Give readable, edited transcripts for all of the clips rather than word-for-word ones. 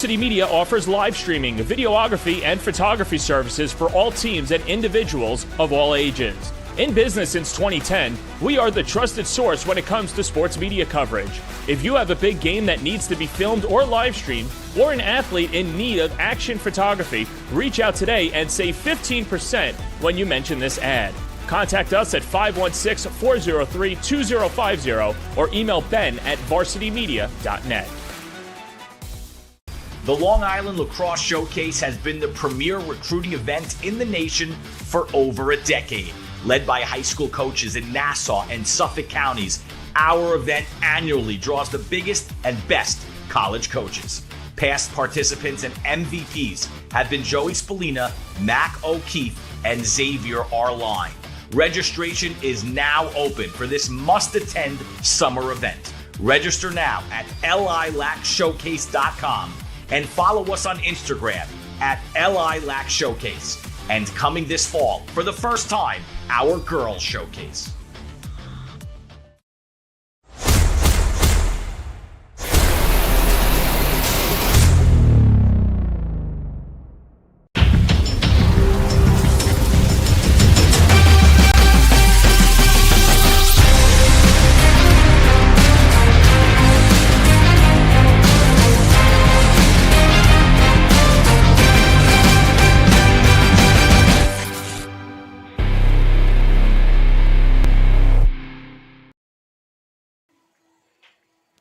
Varsity Media offers live streaming, videography, and photography services for all teams and individuals of all ages. In business since 2010, we are the trusted source when it comes to sports media coverage. If you have a big game that needs to be filmed or live streamed, or an athlete in need of action photography, reach out today and save 15% when you mention this ad. Contact us at 516-403-2050 or email ben@varsitymedia.net. The Long Island Lacrosse Showcase has been the premier recruiting event in the nation for over a decade. Led by high school coaches in Nassau and Suffolk counties, our event annually draws the biggest and best college coaches. Past participants and MVPs have been Joey Spallina, Mac O'Keefe, and Xavier Arline. Registration is now open for this must-attend summer event. Register now at lilacshowcase.com and follow us on Instagram at lilacshowcase. And coming this fall, for the first time, our Girls Showcase.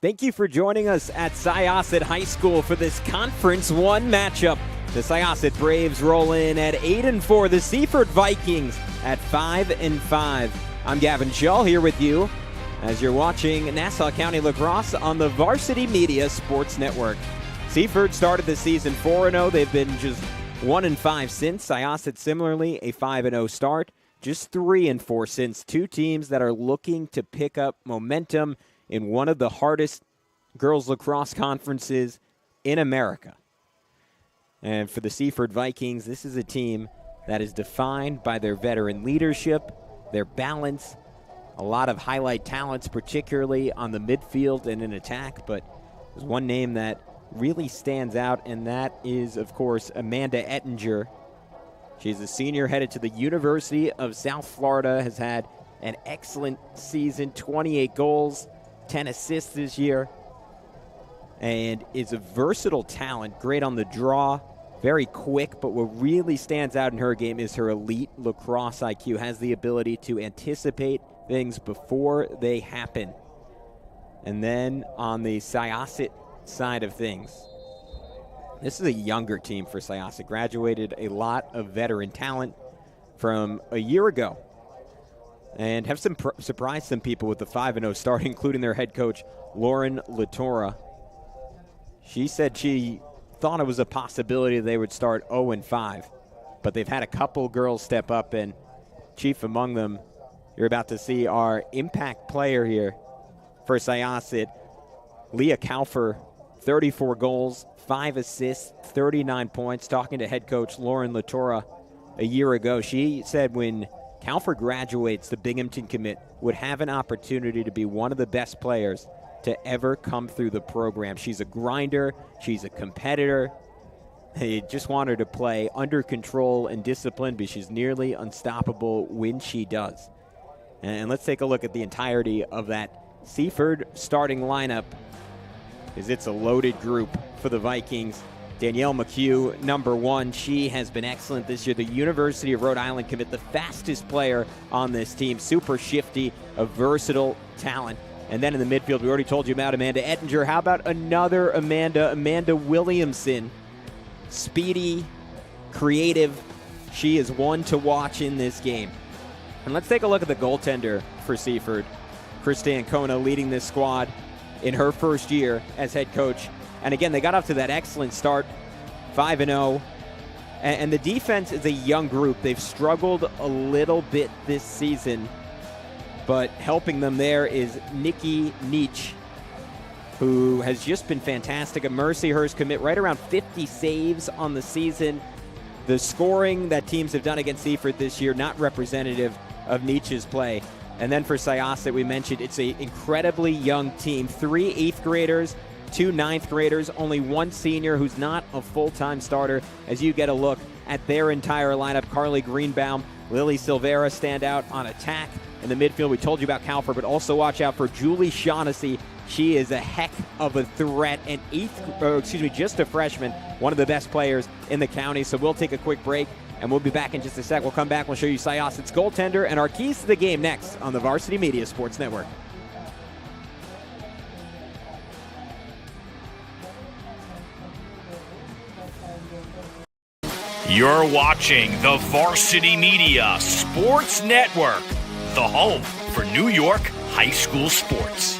Thank you for joining us at Syosset High School for this Conference 1 matchup. The Syosset Braves roll in at 8-4. The Seaford Vikings at 5-5. I'm Gavin Shull here with you as you're watching Nassau County Lacrosse on the Varsity Media Sports Network. Seaford started the season 4-0. They've been just 1-5 since. Syosset similarly a 5-0 start. Just 3-4 since. Two teams that are looking to pick up momentum in one of the hardest girls lacrosse conferences in America. And for the Seaford Vikings, this is a team that is defined by their veteran leadership, their balance, a lot of highlight talents, particularly on the midfield and in attack. But there's one name that really stands out, and that is, of course, Amanda Ettinger. She's a senior headed to the University of South Florida, has had an excellent season, 28 goals, 10 assists this year, and is a versatile talent, great on the draw, very quick, but what really stands out in her game is her elite lacrosse IQ, has the ability to anticipate things before they happen. And then on the Syosset side of things, this is a younger team for Syosset, graduated a lot of veteran talent from a year ago, and have surprised some people with the 5-0 start, including their head coach, Lauren Latora. She said she thought it was a possibility they would start 0-5, but they've had a couple girls step up, and chief among them, you're about to see our impact player here for Syosset, Leah Kaufer, 34 goals, 5 assists, 39 points. Talking to head coach Lauren Latora a year ago, she said when Kaufer graduates, the Binghamton commit would have an opportunity to be one of the best players to ever come through the program. She's a grinder. She's a competitor. They just want her to play under control and discipline, but she's nearly unstoppable when she does. And let's take a look at the entirety of that Seaford starting lineup, because it's a loaded group for the Vikings. Danielle McHugh, number 1. She has been excellent this year. The University of Rhode Island commit, the fastest player on this team. Super shifty, a versatile talent. And then in the midfield, we already told you about Amanda Ettinger. How about another Amanda Williamson? Speedy, creative. She is one to watch in this game. And let's take a look at the goaltender for Seaford. Krista Ancona leading this squad in her first year as head coach. And again, they got off to that excellent start, 5-0. And the defense is a young group. They've struggled a little bit this season, but helping them there is Nikki Nietzsche, who has just been fantastic. A Mercyhurst commit, right around 50 saves on the season. The scoring that teams have done against Seaford this year, not representative of Nietzsche's play. And then for Syosset, we mentioned it's an incredibly young team. 3 8th graders, 2 ninth graders, only 1 senior who's not a full-time starter, as you get a look at their entire lineup. Carly Greenbaum, Lily Silvera stand out on attack. In the midfield, we told you about Calford, but also watch out for Julie Shaughnessy. She is a heck of a threat, and just a freshman, one of the best players in the county. So we'll take a quick break, and we'll be back in just a sec. We'll come back, we'll show you Syosset's goaltender and our keys to the game next on the Varsity Media Sports Network. You're watching the Varsity Media Sports Network, the home for New York high school sports.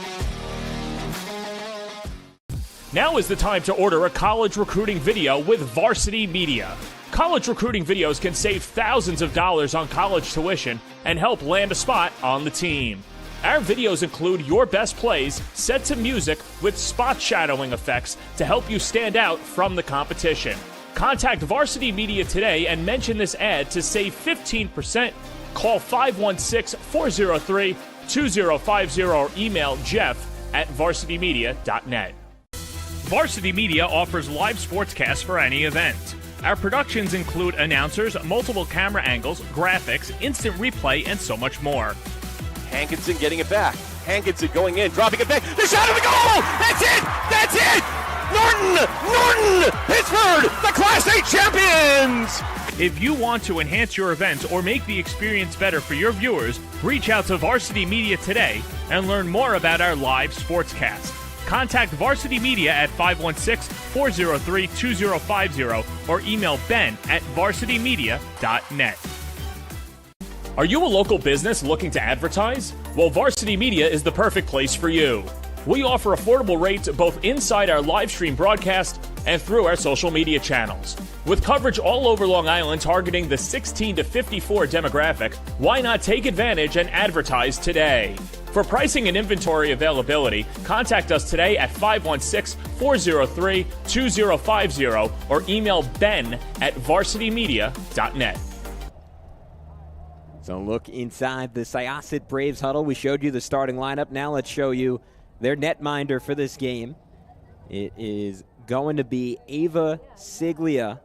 Now is the time to order a college recruiting video with Varsity Media. College recruiting videos can save thousands of dollars on college tuition and help land a spot on the team. Our videos include your best plays set to music with spot shadowing effects to help you stand out from the competition. Contact Varsity Media today and mention this ad to save 15%. Call 516-403-2050 or email jeff@varsitymedia.net. Varsity Media offers live sportscasts for any event. Our productions include announcers, multiple camera angles, graphics, instant replay, and so much more. Hankinson getting it back. Hankinson going in, dropping it back. The shot of the goal! That's it! That's it! Norton! Pittsburgh, the Class A champions! If you want to enhance your events or make the experience better for your viewers, reach out to Varsity Media today and learn more about our live sportscast. Contact Varsity Media at 516-403-2050 or email ben@varsitymedia.net. Are you a local business looking to advertise? Well, Varsity Media is the perfect place for you. We offer affordable rates both inside our live stream broadcast and through our social media channels. With coverage all over Long Island targeting the 16 to 54 demographic, why not take advantage and advertise today? For pricing and inventory availability, contact us today at 516-403-2050 or email ben@varsitymedia.net. So look inside the Syosset Braves huddle. We showed you the starting lineup. Now let's show you their netminder for this game. It is going to be Ava Siglia,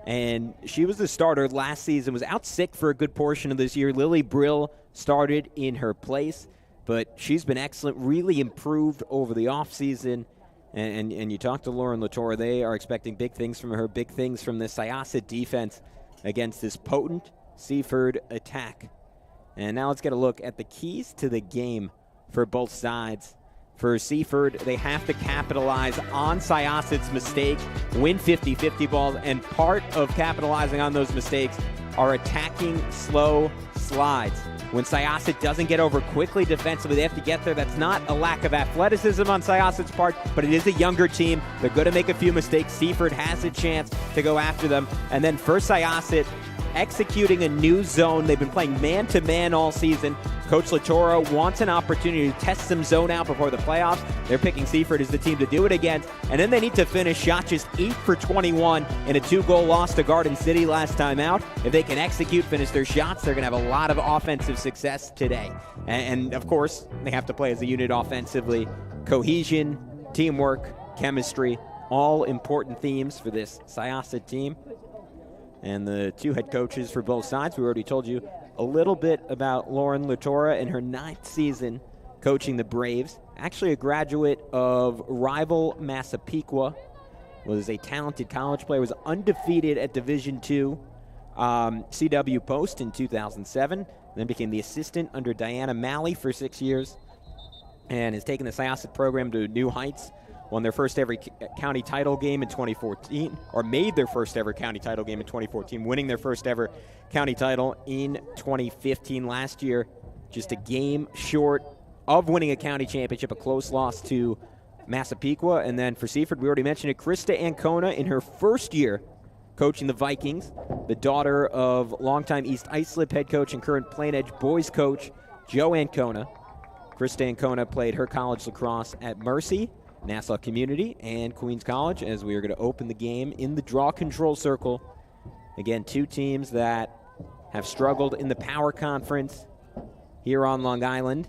and she was the starter last season, was out sick for a good portion of this year. Lily Brill started in her place, but she's been excellent, really improved over the offseason. And you talk to Lauren Latour, they are expecting big things from her, big things from the Syosset defense against this potent Seaford attack. And now let's get a look at the keys to the game for both sides. For Seaford, they have to capitalize on Syosset's mistake, win 50-50 balls, and part of capitalizing on those mistakes are attacking slow slides. When Syosset doesn't get over quickly defensively, they have to get there. That's not a lack of athleticism on Syosset's part, but it is a younger team. They're going to make a few mistakes. Seaford has a chance to go after them. And then for Syosset, executing a new zone. They've been playing man-to-man all season. Coach Latoro wants an opportunity to test some zone out before the playoffs. They're picking Seaford as the team to do it against. And then they need to finish shot just 8 for 21 in a 2-goal loss to Garden City last time out. If they can execute, finish their shots, they're going to have a lot of offensive success today. And of course, they have to play as a unit offensively. Cohesion, teamwork, chemistry, all important themes for this Syosset team. And the two head coaches for both sides, we already told you a little bit about Lauren Latora in her 9th season coaching the Braves. Actually a graduate of rival Massapequa, was a talented college player, was undefeated at Division II CW Post in 2007, then became the assistant under Diana Malley for 6 years, and has taken the Syosset program to new heights. Won their first ever county title game in 2014, or made their first ever county title game in 2014, winning their first ever county title in 2015 last year. Just a game short of winning a county championship, a close loss to Massapequa. And then for Seaford, we already mentioned it, Krista Ancona in her first year coaching the Vikings, the daughter of longtime East Islip head coach and current Plain Edge boys coach Joe Ancona. Krista Ancona played her college lacrosse at Mercy, Nassau Community, and Queens College, as we are going to open the game in the draw control circle. Again, two teams that have struggled in the Power Conference here on Long Island.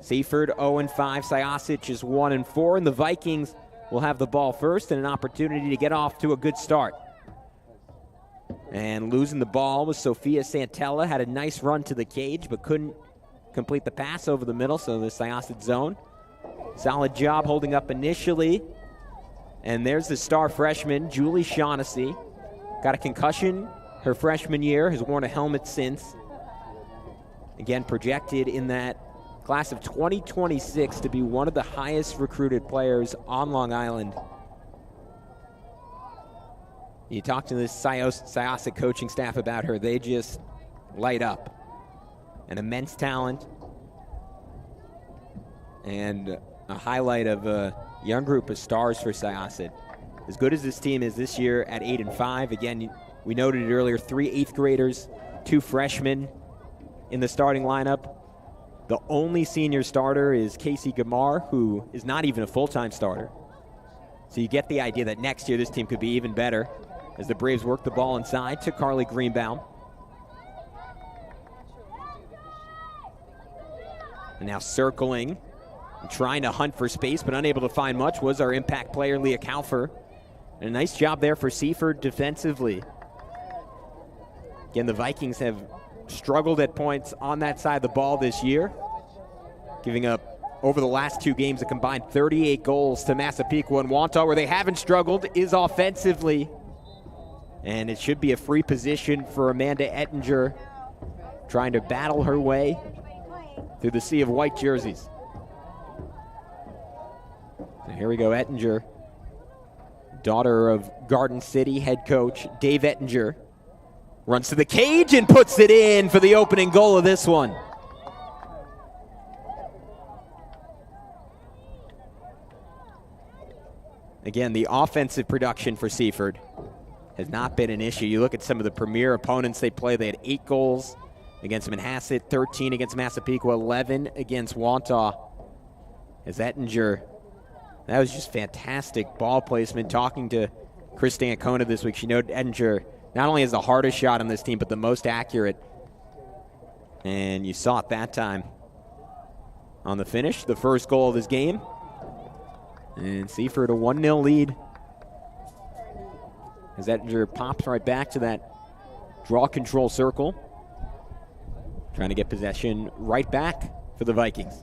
Seaford 0-5, Syosset is 1-4, and the Vikings will have the ball first and an opportunity to get off to a good start. And losing the ball was Sophia Santella. Had a nice run to the cage, but couldn't complete the pass over the middle, so the Syosset zone. Solid job holding up initially. And there's the star freshman, Julie Shaughnessy. Got a concussion her freshman year, has worn a helmet since. Again, projected in that class of 2026 to be one of the highest recruited players on Long Island. You talk to this Syosset coaching staff about her, they just light up. An immense talent and a highlight of a young group of stars for Syosset. As good as this team is this year at 8-5, again, we noted it earlier, 3 8th graders, 2 freshmen in the starting lineup. The only senior starter is Casey Gamar, who is not even a full-time starter. So you get the idea that next year this team could be even better as the Braves work the ball inside to Carly Greenbaum. And now circling and trying to hunt for space, but unable to find much, was our impact player, Leah Kaufer. And a nice job there for Seaford defensively. Again, the Vikings have struggled at points on that side of the ball this year, giving up over the last 2 games a combined 38 goals to Massapequa and Wantagh. Where they haven't struggled is offensively. And it should be a free position for Amanda Ettinger, trying to battle her way through the sea of white jerseys. So here we go, Ettinger, daughter of Garden City head coach Dave Ettinger, runs to the cage and puts it in for the opening goal of this one. Again, the offensive production for Seaford has not been an issue. You look at some of the premier opponents they play. They had 8 goals against Manhasset, 13 against Massapequa, 11 against Wantagh. As Ettinger, that was just fantastic ball placement. Talking to Chris D'Ancona this week, she noted Ettinger not only has the hardest shot on this team, but the most accurate. And you saw it that time on the finish, the first goal of this game. And Seaford a 1-0 lead as Ettinger pops right back to that draw control circle, trying to get possession right back for the Vikings.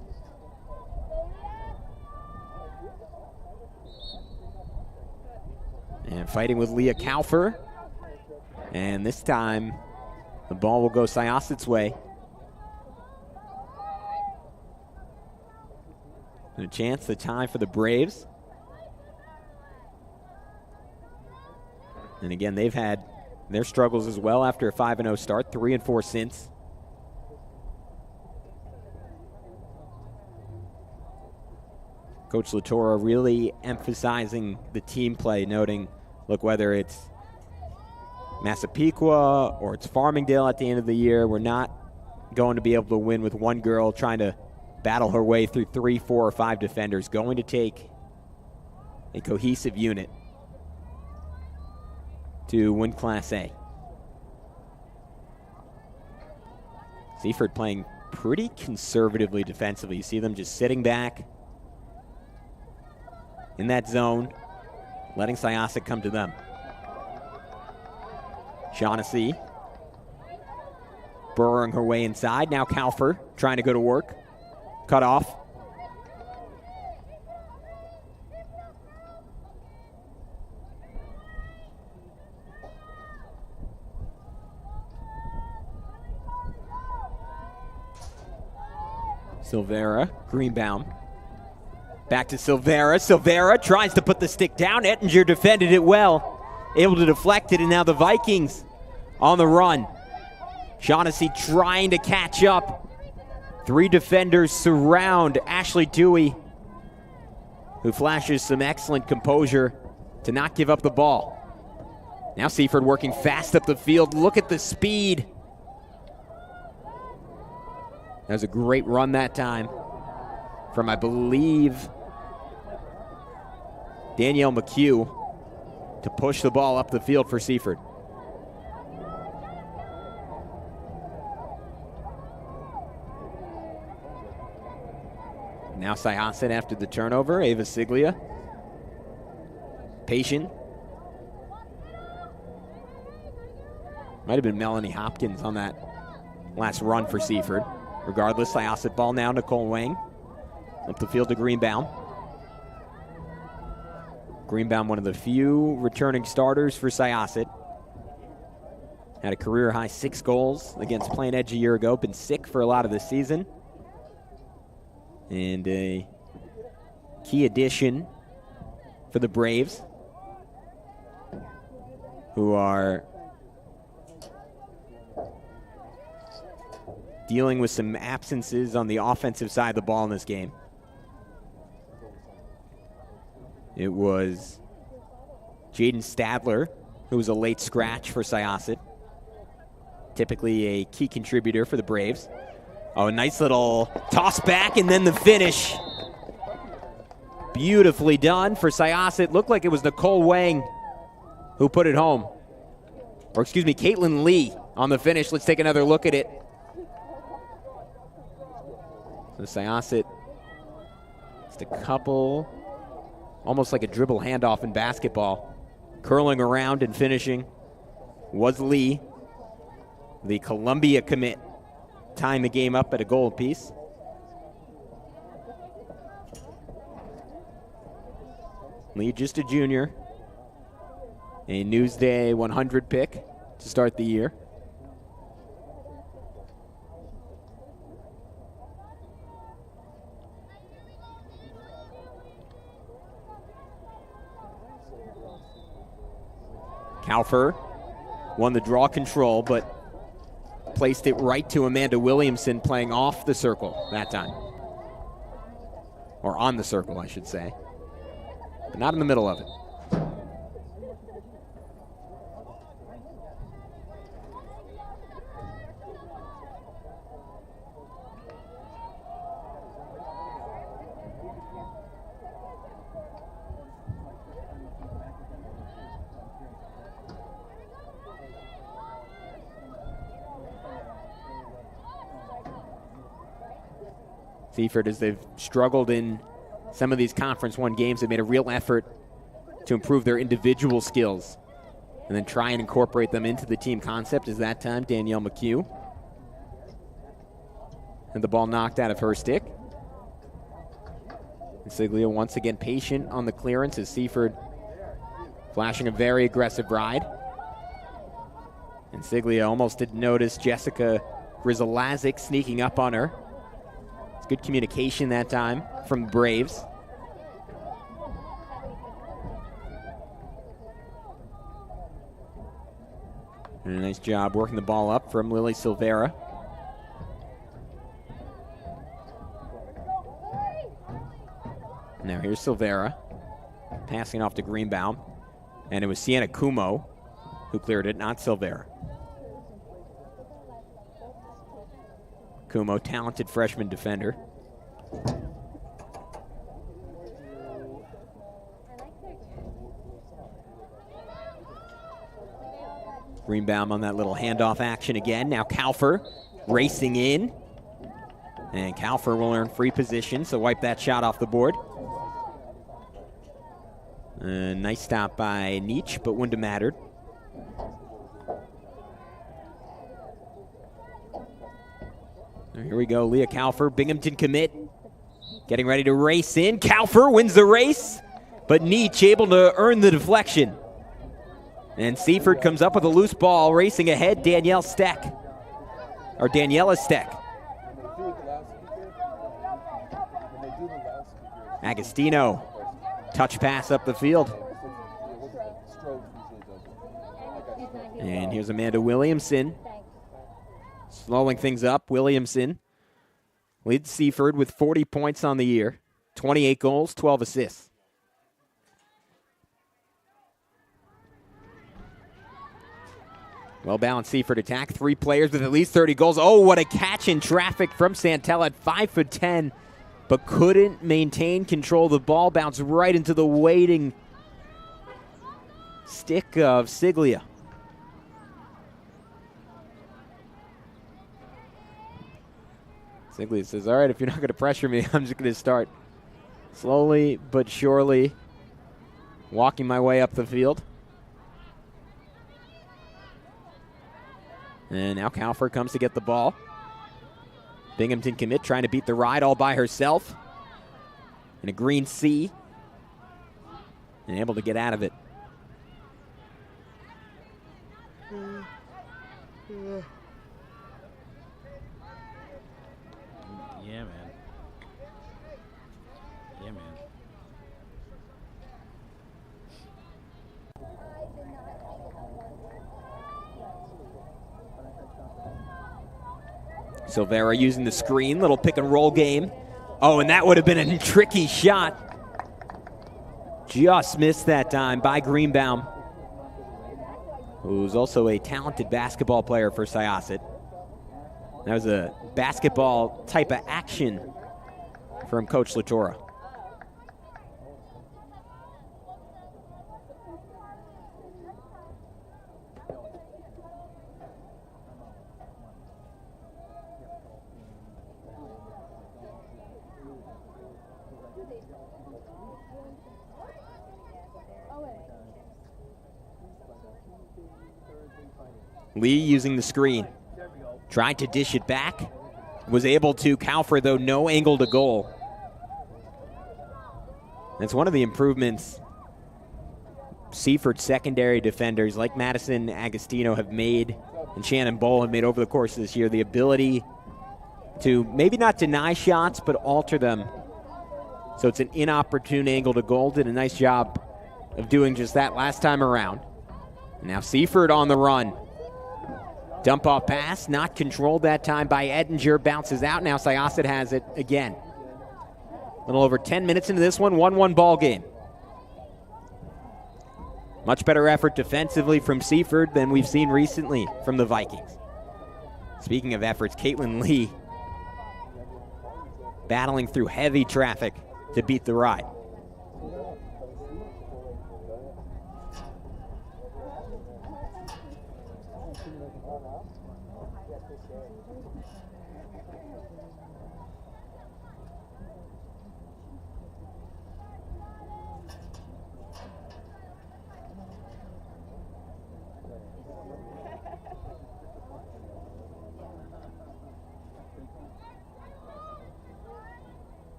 And fighting with Leah Kaufer. And this time, the ball will go Syosset's way. And a chance to tie for the Braves. And again, they've had their struggles as well after a 5-0 start, 3-4 since. Coach Latorra really emphasizing the team play, noting, look, whether it's Massapequa or it's Farmingdale at the end of the year, we're not going to be able to win with one girl trying to battle her way through 3, 4, or 5 defenders. Going to take a cohesive unit to win Class A. Seaford playing pretty conservatively defensively. You see them just sitting back in that zone, letting Syosset come to them. Shaughnessy burrowing her way inside. Now Kaufer trying to go to work. Cut off. Silvera, Greenbaum. Back to Silvera. Silvera tries to put the stick down. Ettinger defended it well. Able to deflect it, and now the Vikings on the run. Shaughnessy trying to catch up. 3 defenders surround Ashley Dewey, who flashes some excellent composure to not give up the ball. Now Seaford working fast up the field. Look at the speed. That was a great run that time from, I believe, Danielle McHugh to push the ball up the field for Seaford. Now Syosset after the turnover. Ava Siglia. Patient. Might have been Melanie Hopkins on that last run for Seaford. Regardless, Syosset ball now. Nicole Wang up the field to Greenbaum. Greenbaum, one of the few returning starters for Syosset. Had a career-high 6 goals against Plain Edge a year ago. Been sick for a lot of the season. And a key addition for the Braves, who are dealing with some absences on the offensive side of the ball in this game. It was Jaden Stadler, who was a late scratch for Syosset. Typically a key contributor for the Braves. Oh, a nice little toss back and then the finish. Beautifully done for Syosset. Looked like it was Nicole Wang who put it home. Or excuse me, Caitlin Lee on the finish. Let's take another look at it. So Syosset, just a couple, almost like a dribble handoff in basketball. Curling around and finishing was Lee, the Columbia commit, tying the game up at a goal apiece. Lee, just a junior. A Newsday 100 pick to start the year. Kaufer won the draw control, but placed it right to Amanda Williamson, playing off the circle that time. Or on the circle, I should say. But not in the middle of it. Seaford, as they've struggled in some of these Conference 1 games, have made a real effort to improve their individual skills and then try and incorporate them into the team concept. As that time, Danielle McHugh. And the ball knocked out of her stick. And Siglia once again patient on the clearance as Seaford flashing a very aggressive ride. And Siglia almost didn't notice Jessica Grizalazic sneaking up on her. It's good communication that time from the Braves. And a nice job working the ball up from Lily Silvera. Now here's Silvera passing off to Greenbaum. And it was Sienna Kumo who cleared it, not Silvera. Kumo, talented freshman defender. Greenbaum on that little handoff action again. Now Kaufer racing in. And Kaufer will earn free position, so wipe that shot off the board. Nice stop by Nietzsche, but wouldn't have mattered. Here we go, Leah Kaufer, Binghamton commit. Getting ready to race in. Kaufer wins the race, but Nietzsche able to earn the deflection. And Seaford comes up with a loose ball, racing ahead, Daniela Steck. Agostino, touch pass up the field. And here's Amanda Williamson. Slowing things up, Williamson leads Seaford with 40 points on the year, 28 goals, 12 assists. Well-balanced Seaford attack, 3 players with at least 30 goals. Oh, what a catch in traffic from Santella at 5'10", but couldn't maintain control of the ball. Bounced right into the waiting stick of Siglia. Siglia says, all right, if you're not going to pressure me, I'm just going to start slowly but surely walking my way up the field. And now Calford comes to get the ball. Binghamton commit trying to beat the ride all by herself in a green sea and able to get out of it. Yeah, man. Yeah, man. Silvera using the screen, little pick and roll game. Oh, and that would have been a tricky shot. Just missed that time by Greenbaum, who's also a talented basketball player for Syosset. That was a basketball type of action from Coach Latora. Lee using the screen. Tried to dish it back. Was able to. Calford, though, no angle to goal. That's one of the improvements Seaford secondary defenders like Madison Agostino have made and Shannon Bowl have made over the course of this year. The ability to maybe not deny shots, but alter them. So it's an inopportune angle to goal. Did a nice job of doing just that last time around. Now Seaford on the run. Dump off pass, not controlled that time by Ettinger. Bounces out. Now Syosset has it again. A little over 10 minutes into this one, 1-1 ball game. Much better effort defensively from Seaford than we've seen recently from the Vikings. Speaking of efforts, Caitlin Lee battling through heavy traffic to beat the ride.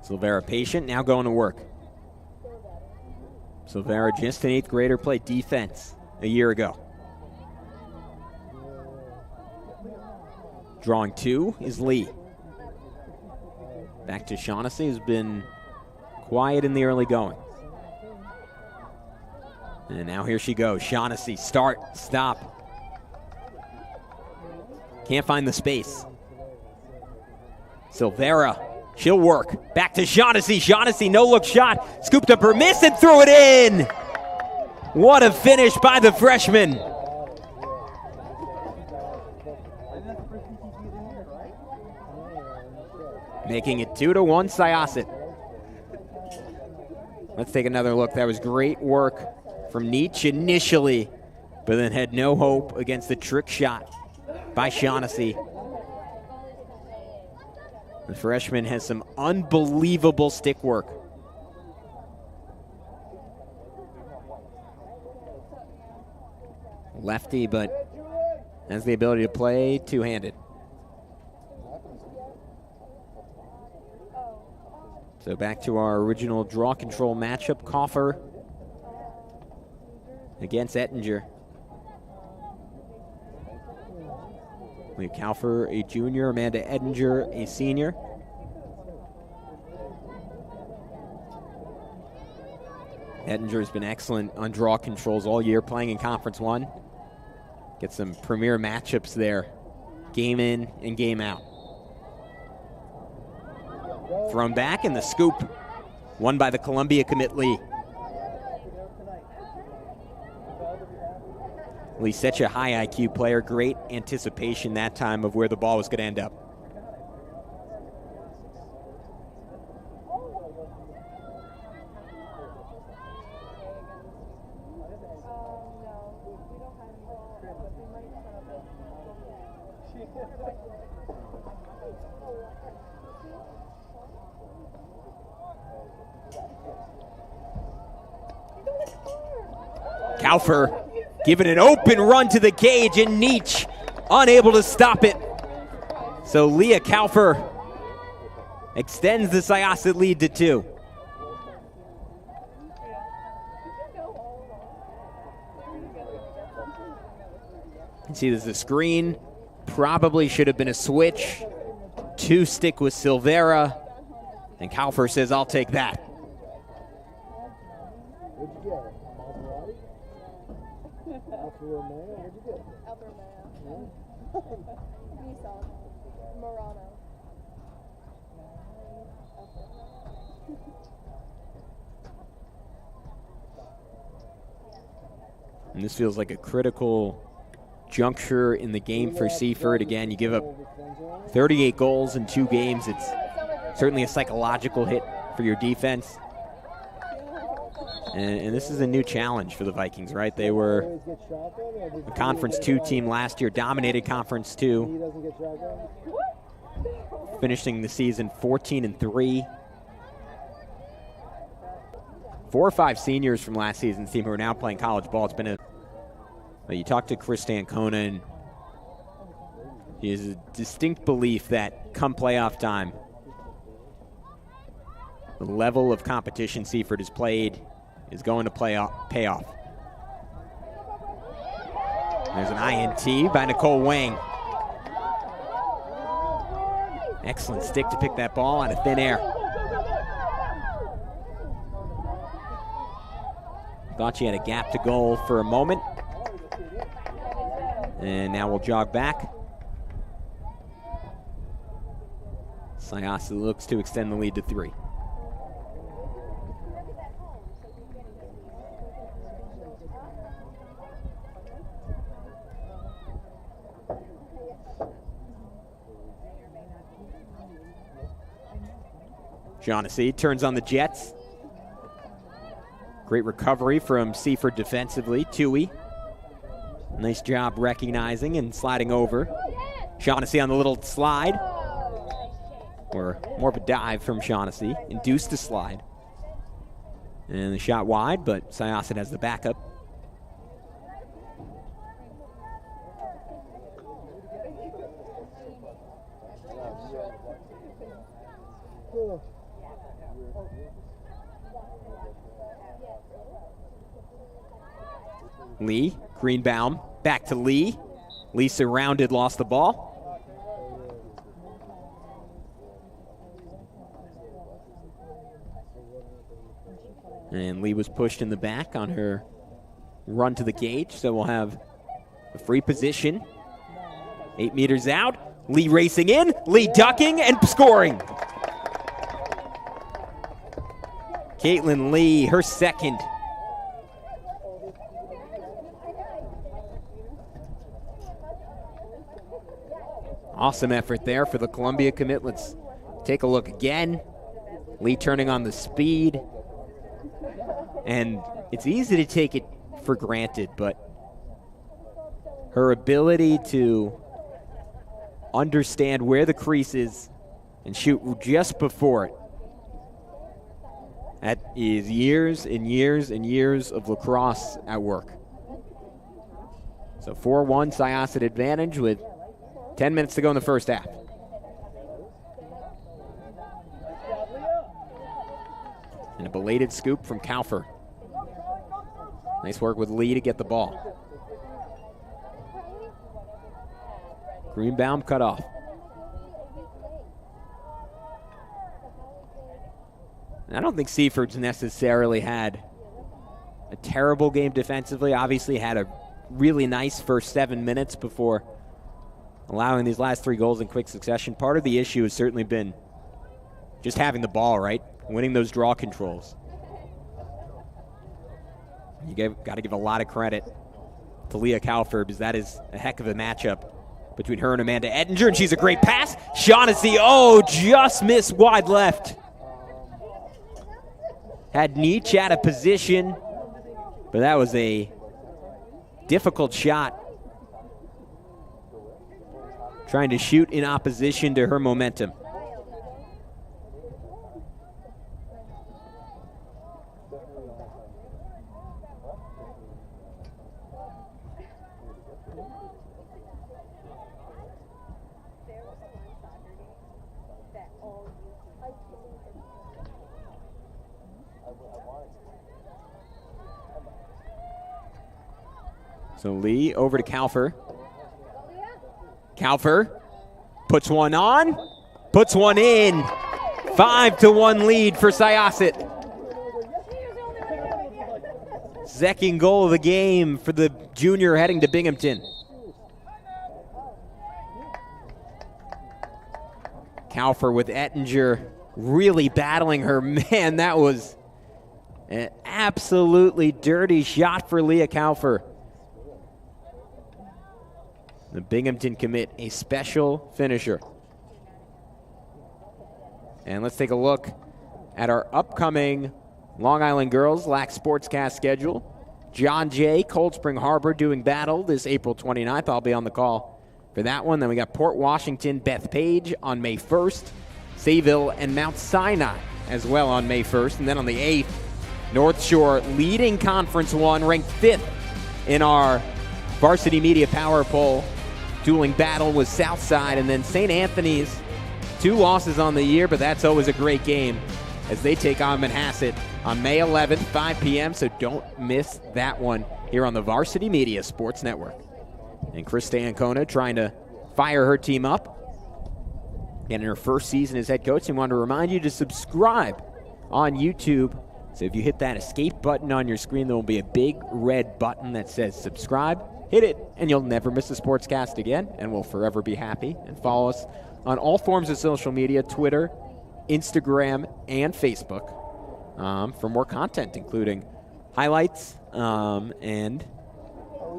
Silvera patient, now going to work. Silvera, just an 8th grader, played defense a year ago. Drawing 2 is Lee. Back to Shaughnessy, who's been quiet in the early going. And now here she goes. Shaughnessy, start, stop. Can't find the space. Silvera, she'll work. Back to Shaughnessy. Shaughnessy, no-look shot. Scooped up her miss and threw it in. What a finish by the freshman. Making it 2-1 Syosset. Let's take another look. That was great work from Nietzsche initially, but then had no hope against the trick shot by Shaughnessy. The freshman has some unbelievable stick work. Lefty, but has the ability to play two-handed. So back to our original draw control matchup. Coffer against Ettinger. We have Calfer, a junior, Amanda Ettinger, a senior. Ettinger's been excellent on draw controls all year, playing in Conference 1. Get some premier matchups there, game in and game out. Thrown back, and the scoop won by the Columbia commit Lee. Lee's such a high IQ player, great anticipation that time of where the ball was going to end up. Kaufer giving an open run to the cage, and Nietzsche unable to stop it. So Leah Kaufer extends the Syosset lead to 2. You see there's a screen. Probably should have been a switch. 2 stick with Silvera. And Kaufer says, I'll take that. And this feels like a critical juncture in the game for Seaford. Again, you give up 38 goals in 2 games. It's certainly a psychological hit for your defense. And this is a new challenge for the Vikings, right? They were a Conference 2 team last year, dominated Conference 2, finishing the season 14-3. 4 or 5 seniors from last season's team who are now playing college ball. It's been you talk to Chris Ancona, and he has a distinct belief that come playoff time, the level of competition Seaford has played is going to pay off. There's an INT by Nicole Wang. Excellent stick to pick that ball out of thin air. Thought she had a gap to goal for a moment. And now we'll jog back. Syosset looks to extend the lead to 3. Shaughnessy turns on the Jets. Great recovery from Seaford defensively. Tui. Nice job recognizing and sliding over. Shaughnessy on the little slide. Or more of a dive from Shaughnessy. Induced the slide. And the shot wide, but Syosset has the backup. Lee, Greenbaum, back to Lee. Lee surrounded, lost the ball. And Lee was pushed in the back on her run to the cage, so we'll have a free position. 8 meters out, Lee racing in, Lee ducking and scoring. Caitlin Lee, her second. Awesome effort there for the Columbia commit. Let's take a look again. Lee turning on the speed. And it's easy to take it for granted, but her ability to understand where the crease is and shoot just before it. That is years and years and years of lacrosse at work. So 4-1 Syosset advantage with 10 minutes to go in the first half. And a belated scoop from Kaufer. Nice work with Lee to get the ball. Greenbaum cut off. I don't think Seaford's necessarily had a terrible game defensively. Obviously had a really nice first 7 minutes before allowing these last 3 goals in quick succession. Part of the issue has certainly been just having the ball, right? Winning those draw controls. You got to give a lot of credit to Leah Kaufer, because that is a heck of a matchup between her and Amanda Ettinger, and she's a great pass. Shaughnessy, just missed wide left. Had Nietzsche out of position, but that was a difficult shot. trying to shoot in opposition to her momentum. So Lee over to Kalfer. Kalfer puts one on, puts one in. 5-1 lead for Syosset. Second goal of the game for the junior heading to Binghamton. Kalfer with Ettinger really battling her. Man, that was an absolutely dirty shot for Leah Kalfer. The Binghamton commit, a special finisher. And let's take a look at our upcoming Long Island Girls LAC SPORTSCAST schedule. John Jay, Cold Spring Harbor doing battle this April 29th. I'll be on the call for that one. Then we got Port Washington, Beth Page on May 1st. Sayville and Mount Sinai as well on May 1st. And then on the 8th, North Shore leading Conference 1, ranked 5th in our Varsity Media Power Poll. Dueling battle with Southside, and then St. Anthony's. 2 losses on the year, but that's always a great game as they take on Manhasset on May 11th, 5 p.m., so don't miss that one here on the Varsity Media Sports Network. And Krista Ancona trying to fire her team up. And in her first season as head coach, I want to remind you to subscribe on YouTube. So if you hit that escape button on your screen, there will be a big red button that says subscribe. Hit it, and you'll never miss a SPORTSCAST again, and we'll forever be happy. And follow us on all forms of social media, Twitter, Instagram, and Facebook, for more content, including highlights and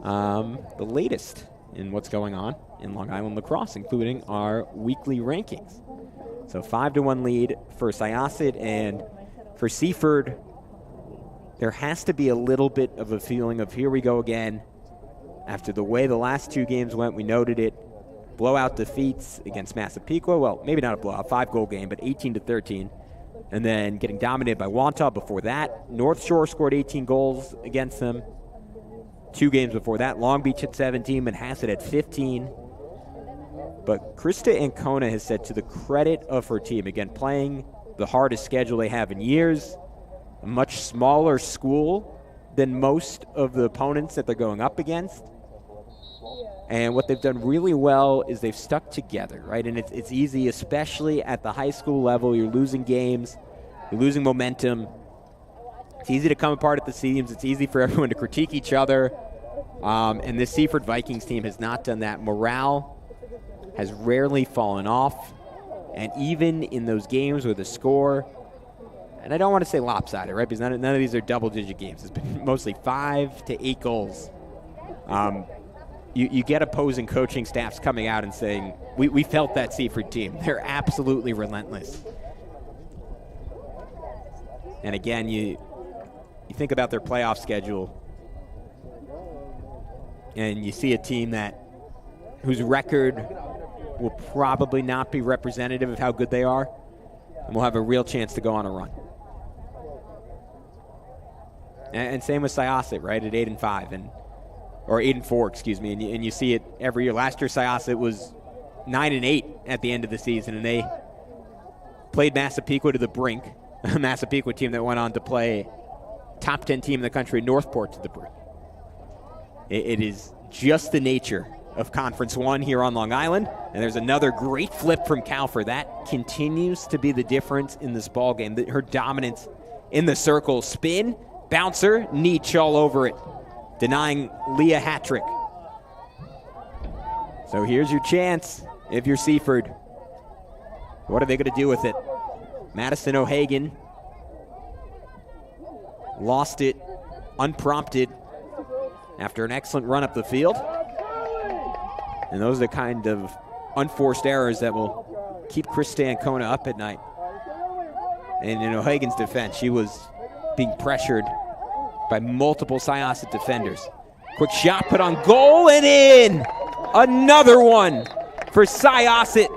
the latest in what's going on in Long Island lacrosse, including our weekly rankings. So 5-1 lead for Syosset, and for Seaford, there has to be a little bit of a feeling of here we go again. After the way the last 2 games went, we noted it. Blowout defeats against Massapequa. Well, maybe not a blowout, 5-goal game, but 18-13. And then getting dominated by Wantagh before that. North Shore scored 18 goals against them 2 games before that. Long Beach at 17, Manhasset at 15. But Krista Ancona has said, to the credit of her team, again, playing the hardest schedule they have in years, a much smaller school than most of the opponents that they're going up against. And what they've done really well is they've stuck together, right? And it's easy, especially at the high school level. You're losing games. You're losing momentum. It's easy to come apart at the seams. It's easy for everyone to critique each other. And this Seaford Vikings team has not done that. Morale has rarely fallen off. And even in those games where the score, and I don't want to say lopsided, right? Because none of these are double-digit games. It's been mostly 5 to 8 goals. You get opposing coaching staffs coming out and saying, we felt that Seaford team. They're absolutely relentless. And again, you think about their playoff schedule, and you see a team whose record will probably not be representative of how good they are, and will have a real chance to go on a run. And same with Syosset, right, at 8-5, or 8-4, excuse me, and you see it every year. Last year, Syosset was 9-8 at the end of the season, and they played Massapequa to the brink, a Massapequa team that went on to play top 10 team in the country, Northport, to the brink. It is just the nature of Conference 1 here on Long Island, and there's another great flip from Kalfer. That continues to be the difference in this ball game. Her dominance in the circle, spin, bouncer, Nietzsche all over it, denying Leah hat trick. So here's your chance if you're Seaford. What are they going to do with it? Madison O'Hagan lost it unprompted after an excellent run up the field. And those are the kind of unforced errors that will keep Krista Ancona up at night. And in O'Hagan's defense, she was being pressured by multiple Syosset defenders. Quick shot put on goal and in! Another one for Syosset.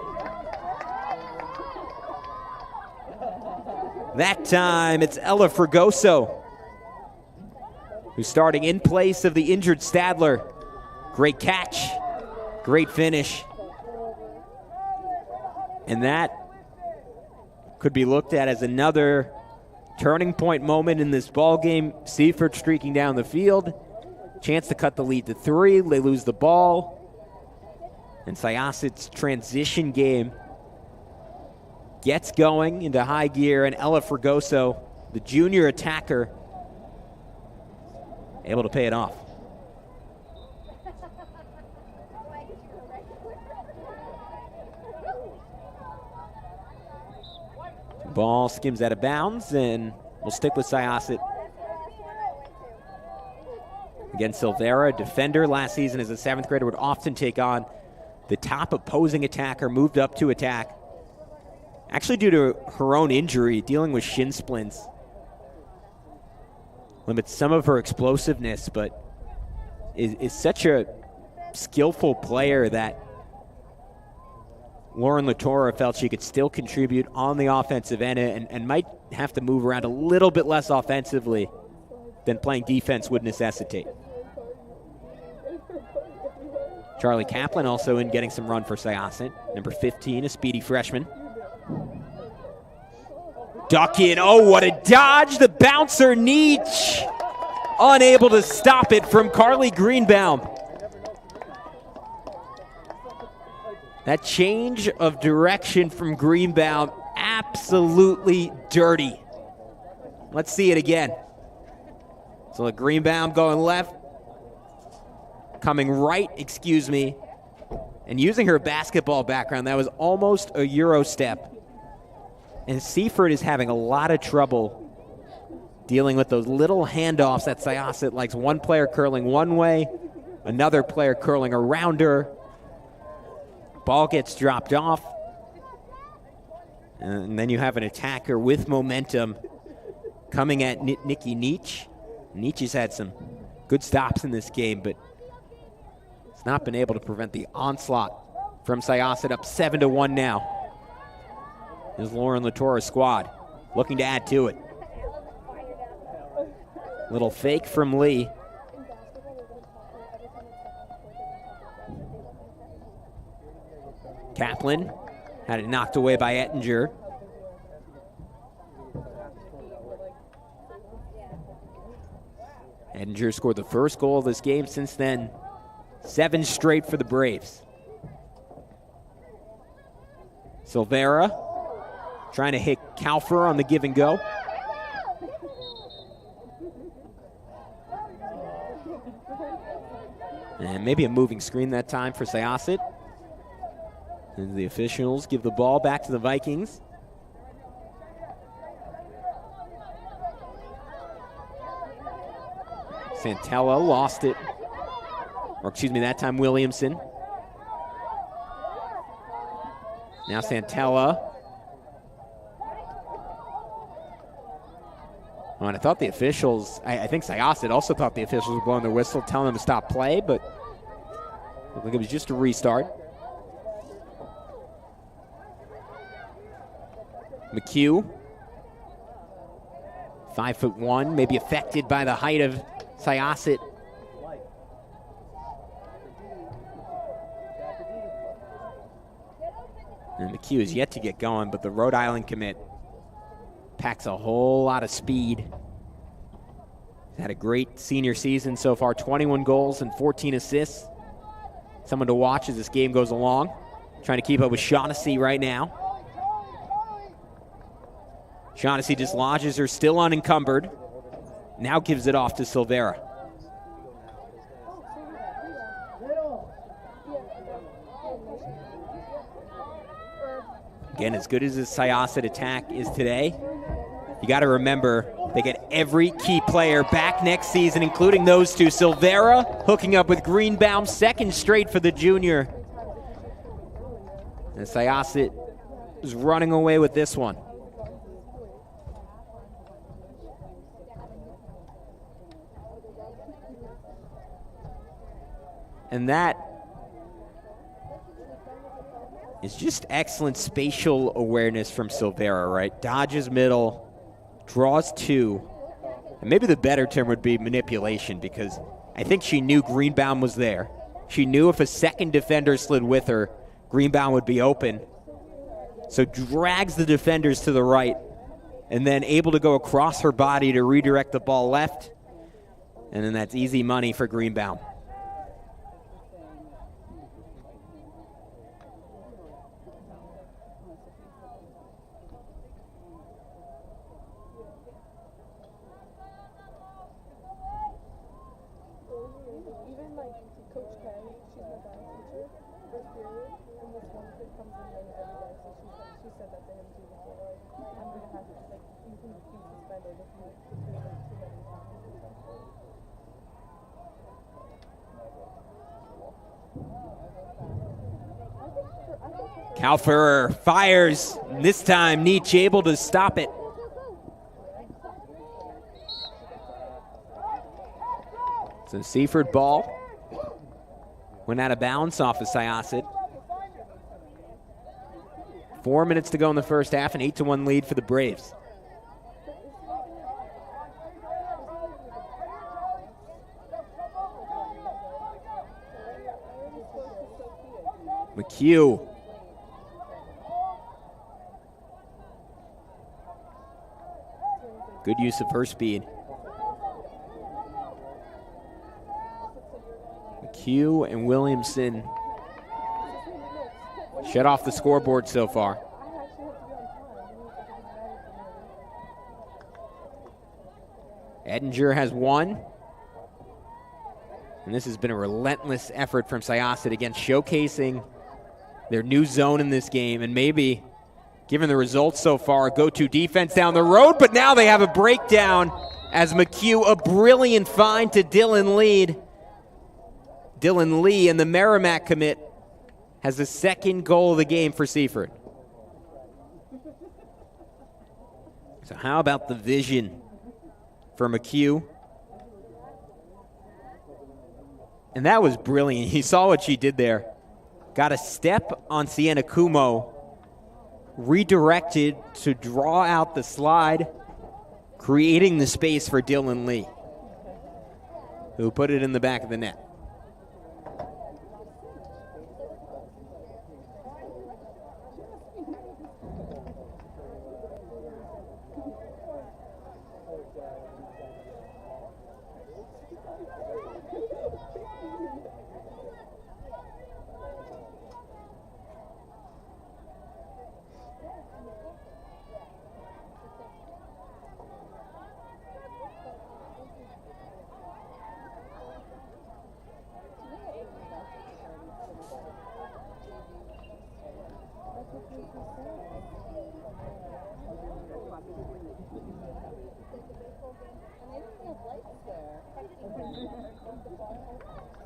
That time it's Ella Fregoso, who's starting in place of the injured Stadler. Great catch, great finish. And that could be looked at as another turning point moment in this ball game. Seaford streaking down the field. Chance to cut the lead to 3. They lose the ball. And Syosset's transition game gets going into high gear, and Ella Fregoso, the junior attacker, able to pay it off. Ball skims out of bounds, and we'll stick with Syosset. Again, Silvera, defender last season as a 7th grader, would often take on the top opposing attacker, moved up to attack. Actually, due to her own injury, dealing with shin splints, limits some of her explosiveness, but is such a skillful player that Lauren Latorre felt she could still contribute on the offensive end and might have to move around a little bit less offensively than playing defense would necessitate. Charlie Kaplan also in getting some run for Syosset. Number 15, a speedy freshman. Duck in. Oh, what a dodge. The bouncer, Nietzsche, unable to stop it from Carly Greenbaum. That change of direction from Greenbaum, absolutely dirty. Let's see it again. So Greenbaum going left, coming right, and using her basketball background. That was almost a Euro step. And Seaford is having a lot of trouble dealing with those little handoffs that Syosset likes. One player curling one way, another player curling around her. Ball gets dropped off. And then you have an attacker with momentum coming at Nikki Nietzsche. Nietzsche's had some good stops in this game, but it's not been able to prevent the onslaught from Syosset, up 7-1 now. Is Lauren Latorre's squad looking to add to it. Little fake from Lee. Kaplan had it knocked away by Ettinger. Ettinger scored the first goal of this game. Since then, 7 straight for the Braves. Silvera trying to hit Kaufer on the give and go. And maybe a moving screen that time for Syosset. And the officials give the ball back to the Vikings. Santella lost it. Or excuse me, that time Williamson. Now Santella. Oh, and I thought the officials, I think Syosset also thought the officials were blowing their whistle, telling them to stop play, but looked like it was just a restart. McHugh, 5'1", maybe affected by the height of Syosset. And McHugh is yet to get going, but the Rhode Island commit packs a whole lot of speed. He's had a great senior season so far, 21 goals and 14 assists. Someone to watch as this game goes along. Trying to keep up with Shaughnessy right now. Shaughnessy dislodges her, still unencumbered. Now gives it off to Silvera. Again, as good as this Syosset attack is today, you got to remember they get every key player back next season, including those two. Silvera hooking up with Greenbaum, 2nd straight for the junior. And Syosset is running away with this one. And that is just excellent spatial awareness from Silvera, right? Dodges middle, draws two, and maybe the better term would be manipulation, because I think she knew Greenbaum was there. She knew if a second defender slid with her, Greenbaum would be open. So drags the defenders to the right, and then able to go across her body to redirect the ball left. And then that's easy money for Greenbaum. Kalfer fires. This time, Nietzsche able to stop it. So Seaford ball went out of bounds off of Syosset. 4 minutes to go in the first half, an 8-1 lead for the Braves. McHugh. Good use of her speed. McHugh and Williamson shut off the scoreboard so far. Edinger has one. And this has been a relentless effort from Syosset against showcasing their new zone in this game, and maybe, given the results so far, go-to defense down the road, but now they have a breakdown as McHugh, a brilliant find to Dylan Lee, and the Merrimack commit has the second goal of the game for Seaford. So how about the vision for McHugh? And that was brilliant. You saw what she did there. Got a step on Sienna Kumo, redirected to draw out the slide, creating the space for Dylan Lee, who put it in the back of the net.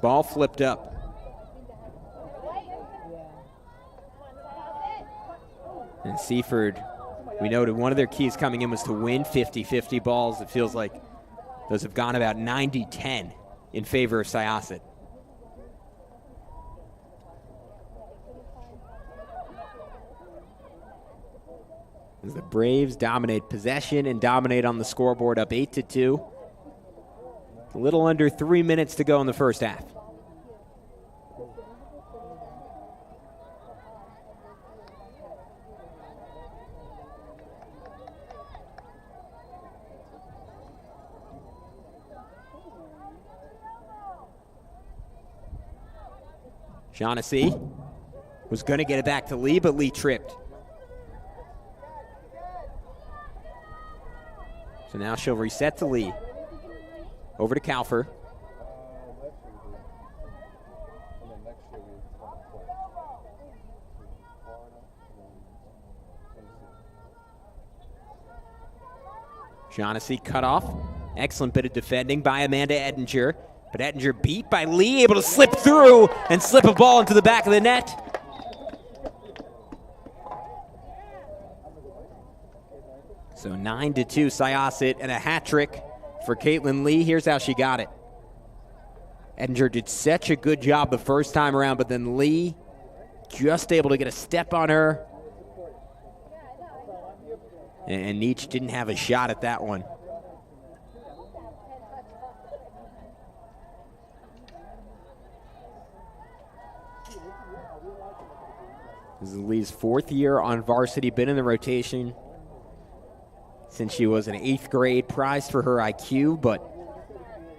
Ball flipped up. And Seaford, we noted one of their keys coming in was to win 50-50 balls. It feels like those have gone about 90-10 in favor of Syosset. As the Braves dominate possession and dominate on the scoreboard, up 8-2. A little under 3 minutes to go in the first half. Shaughnessy was going to get it back to Lee, but Lee tripped. So now she'll reset to Lee. Over to Kalfer. Shaughnessy cut off. Excellent bit of defending by Amanda Edinger. But Edinger beat by Lee, able to slip through and slip a ball into the back of the net. So 9-2 Syosset, and a hat trick for Caitlin Lee. Here's how she got it. Edinger did such a good job the first time around, but then Lee just able to get a step on her. And Nietzsche didn't have a shot at that one. This is Lee's 4th year on varsity, been in the rotation since she was in 8th grade, prized for her IQ, but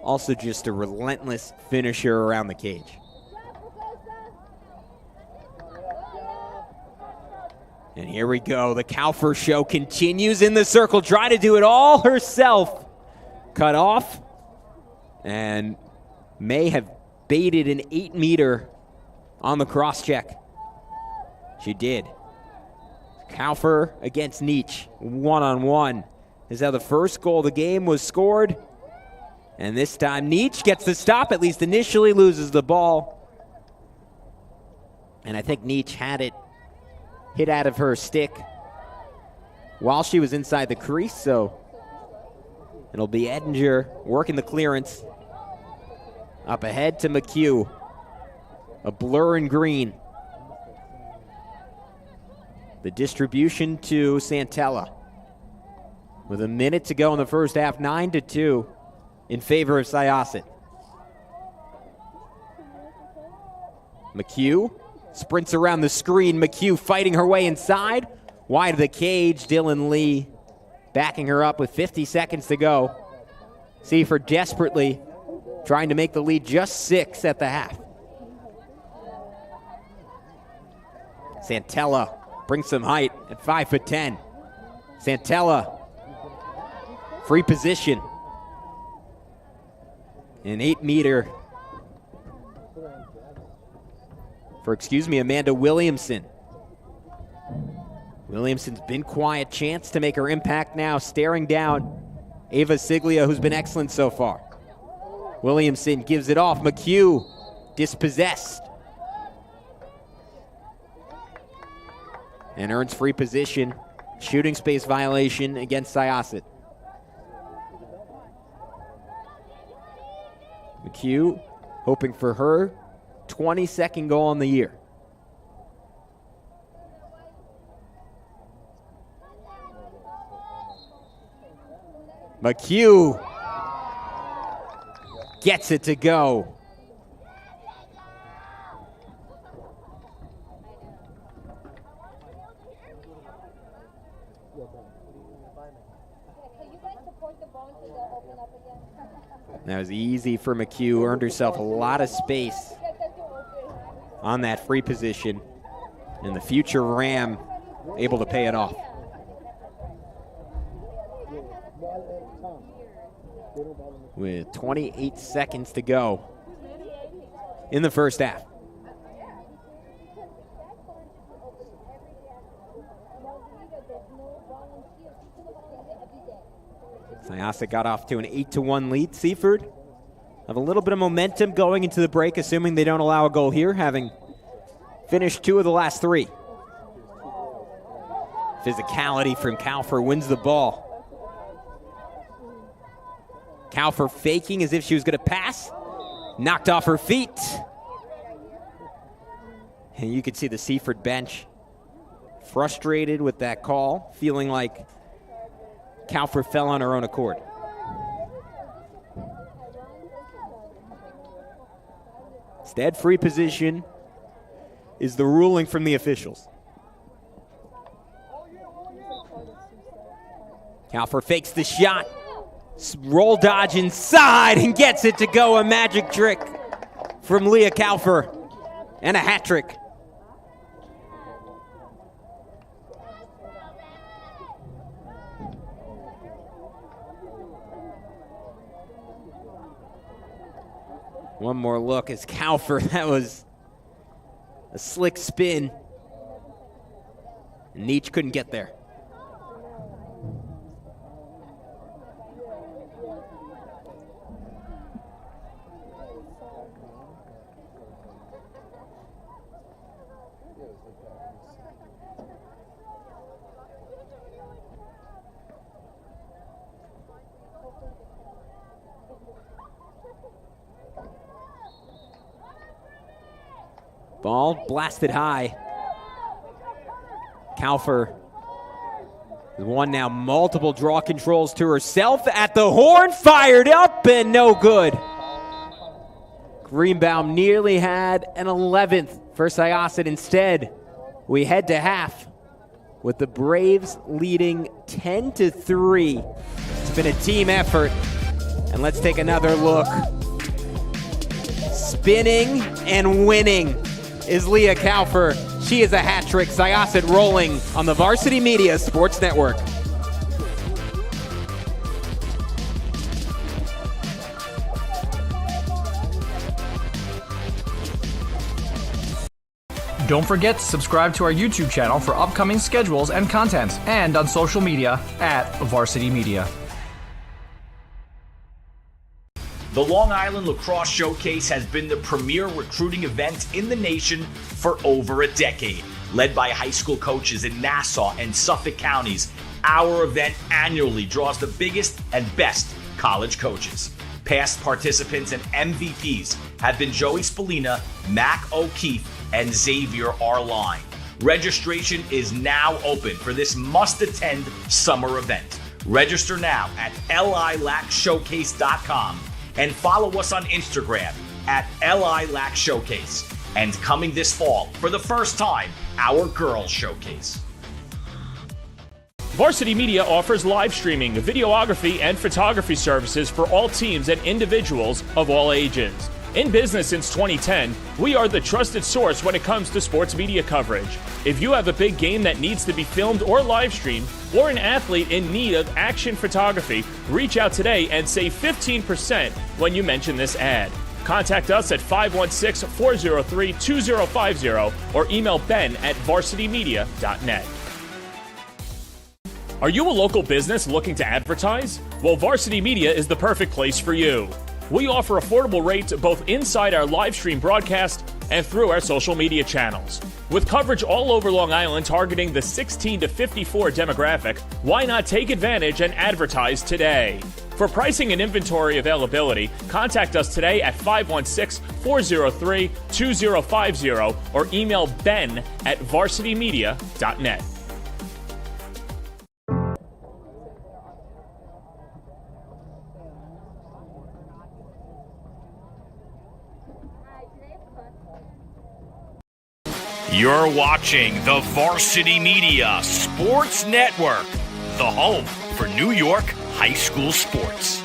also just a relentless finisher around the cage. And here we go. The Kaufer show continues in the circle, trying to do it all herself. Cut off. And may have baited an 8-meter on the cross check. She did. Kaufer against Nietzsche, 1-on-1. This is how the first goal of the game was scored. And this time Nietzsche gets the stop, at least initially, loses the ball. And I think Nietzsche had it hit out of her stick while she was inside the crease, so it'll be Edinger working the clearance. Up ahead to McHugh. A blur in green. The distribution to Santella. With a minute to go in the first half, 9-2 in favor of Syosset. McHugh sprints around the screen. McHugh fighting her way inside. Wide of the cage, Dylan Lee backing her up with 50 seconds to go. Seaford desperately trying to make the lead just 6 at the half. Santella brings some height at 5'10". Santella, free position. An 8-meter for, Amanda Williamson. Williamson's been quiet, chance to make her impact now, staring down Ava Siglia, who's been excellent so far. Williamson gives it off. McHugh dispossessed. And earns free position. Shooting space violation against Syosset. McHugh hoping for her 22nd goal on the year. McHugh gets it to go. That was easy for McHugh, earned herself a lot of space on that free position, and the future Ram able to pay it off. With 28 seconds to go in the first half. Syosset got off to an 8-1 lead. Seaford have a little bit of momentum going into the break, assuming they don't allow a goal here, having finished 2 of the last 3. Physicality from Kaufer wins the ball. Kaufer faking as if she was going to pass. Knocked off her feet. And you could see the Seaford bench frustrated with that call, feeling like Kaufer fell on her own accord. Instead, free position is the ruling from the officials. Kaufer fakes the shot. Roll dodge inside and gets it to go. A magic trick from Leah Kaufer and a hat trick. One more look as Kaufer, that was a slick spin. Nietzsche couldn't get there. Ball blasted high. Kaufer has won now multiple draw controls to herself at the horn, fired up and no good. Greenbaum nearly had an 11th for Syosset. Instead, we head to half with the Braves leading 10-3. It's been a team effort, and let's take another look. Spinning and winning is Leah Kaufer. She is a hat trick. Syosset rolling on the Varsity Media Sports Network. Don't forget to subscribe to our YouTube channel for upcoming schedules and content, and on social media at Varsity Media. The Long Island Lacrosse Showcase has been the premier recruiting event in the nation for over a decade. Led by high school coaches in Nassau and Suffolk counties, our event annually draws the biggest and best college coaches. Past participants and MVPs have been Joey Spallina, Mac O'Keefe, and Xavier Arline. Registration is now open for this must-attend summer event. Register now at lilacshowcase.com and follow us on Instagram at lilacshowcase. And coming this fall, for the first time, our Girls Showcase. Varsity Media offers live streaming, videography, and photography services for all teams and individuals of all ages. In business since 2010, we are the trusted source when it comes to sports media coverage. If you have a big game that needs to be filmed or live streamed, or an athlete in need of action photography, reach out today and save 15% when you mention this ad. Contact us at 516-403-2050 or email ben@varsitymedia.net. Are you a local business looking to advertise? Well, Varsity Media is the perfect place for you. We offer affordable rates both inside our live stream broadcast and through our social media channels. With coverage all over Long Island targeting the 16 to 54 demographic, why not take advantage and advertise today? For pricing and inventory availability, contact us today at 516-403-2050 or email ben@varsitymedia.net. You're watching the Varsity Media Sports Network, the home for New York high school sports.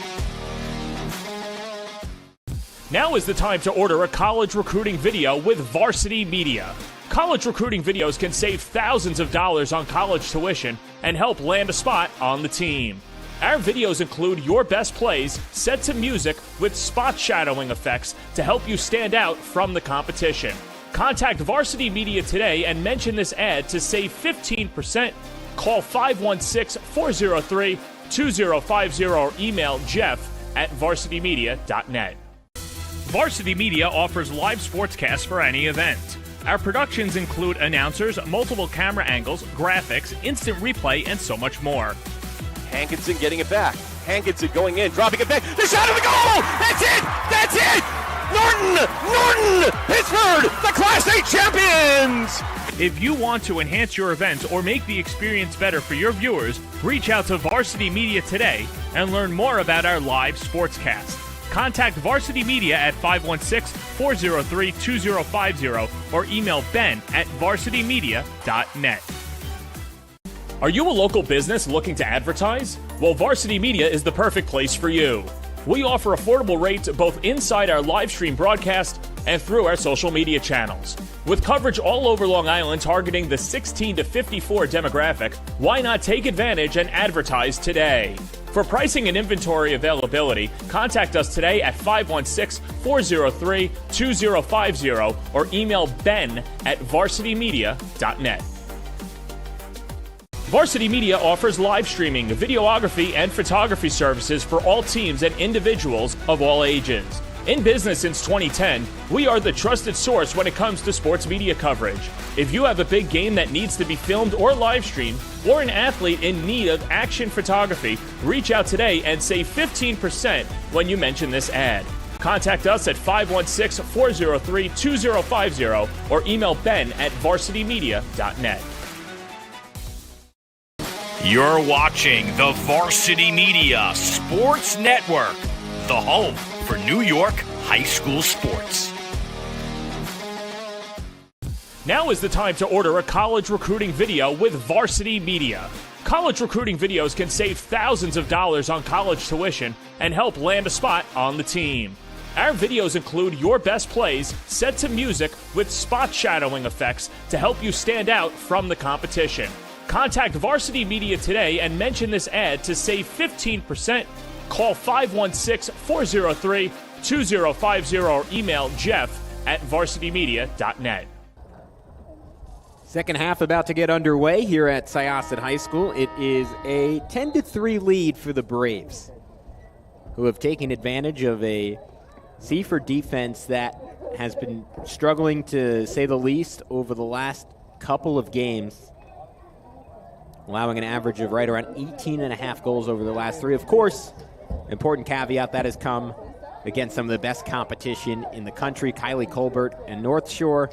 Now is the time to order a college recruiting video with Varsity Media. College recruiting videos can save thousands of dollars on college tuition and help land a spot on the team. Our videos include your best plays set to music with spot shadowing effects to help you stand out from the competition. Contact Varsity Media today and mention this ad to save 15%. Call 516-403-2050 or email jeff@varsitymedia.net. Varsity Media offers live sportscasts for any event. Our productions include announcers, multiple camera angles, graphics, instant replay, and so much more. Hankinson getting it back. Hankinson going in, dropping it back. The shot of the goal! That's it! That's it! Norton! Pittsford, the Class A champions! If you want to enhance your event or make the experience better for your viewers, reach out to Varsity Media today and learn more about our live sportscast. Contact Varsity Media at 516-403-2050 or email ben@varsitymedia.net. Are you a local business looking to advertise? Well, Varsity Media is the perfect place for you. We offer affordable rates both inside our live stream broadcast and through our social media channels. With coverage all over Long Island targeting the 16 to 54 demographic, why not take advantage and advertise today? For pricing and inventory availability, contact us today at 516-403-2050 or email ben@varsitymedia.net. Varsity Media offers live streaming, videography, and photography services for all teams and individuals of all ages. In business since 2010, we are the trusted source when it comes to sports media coverage. If you have a big game that needs to be filmed or live streamed, or an athlete in need of action photography, reach out today and save 15% when you mention this ad. Contact us at 516-403-2050 or email ben@varsitymedia.net. You're watching the Varsity Media Sports Network, the home for New York high school sports. Now is the time to order a college recruiting video with Varsity Media. College recruiting videos can save thousands of dollars on college tuition and help land a spot on the team. Our videos include your best plays set to music with spot shadowing effects to help you stand out from the competition. Contact Varsity Media today and mention this ad to save 15%. Call 516-403-2050 or email jeff@varsitymedia.net. Second half about to get underway here at Syosset High School. It is a 10-3 lead for the Braves, who have taken advantage of a Seaford defense that has been struggling, to say the least, over the last couple of games, allowing an average of right around 18.5 goals over the last three. Of course, important caveat, that has come against some of the best competition in the country, Kylie Colbert and North Shore.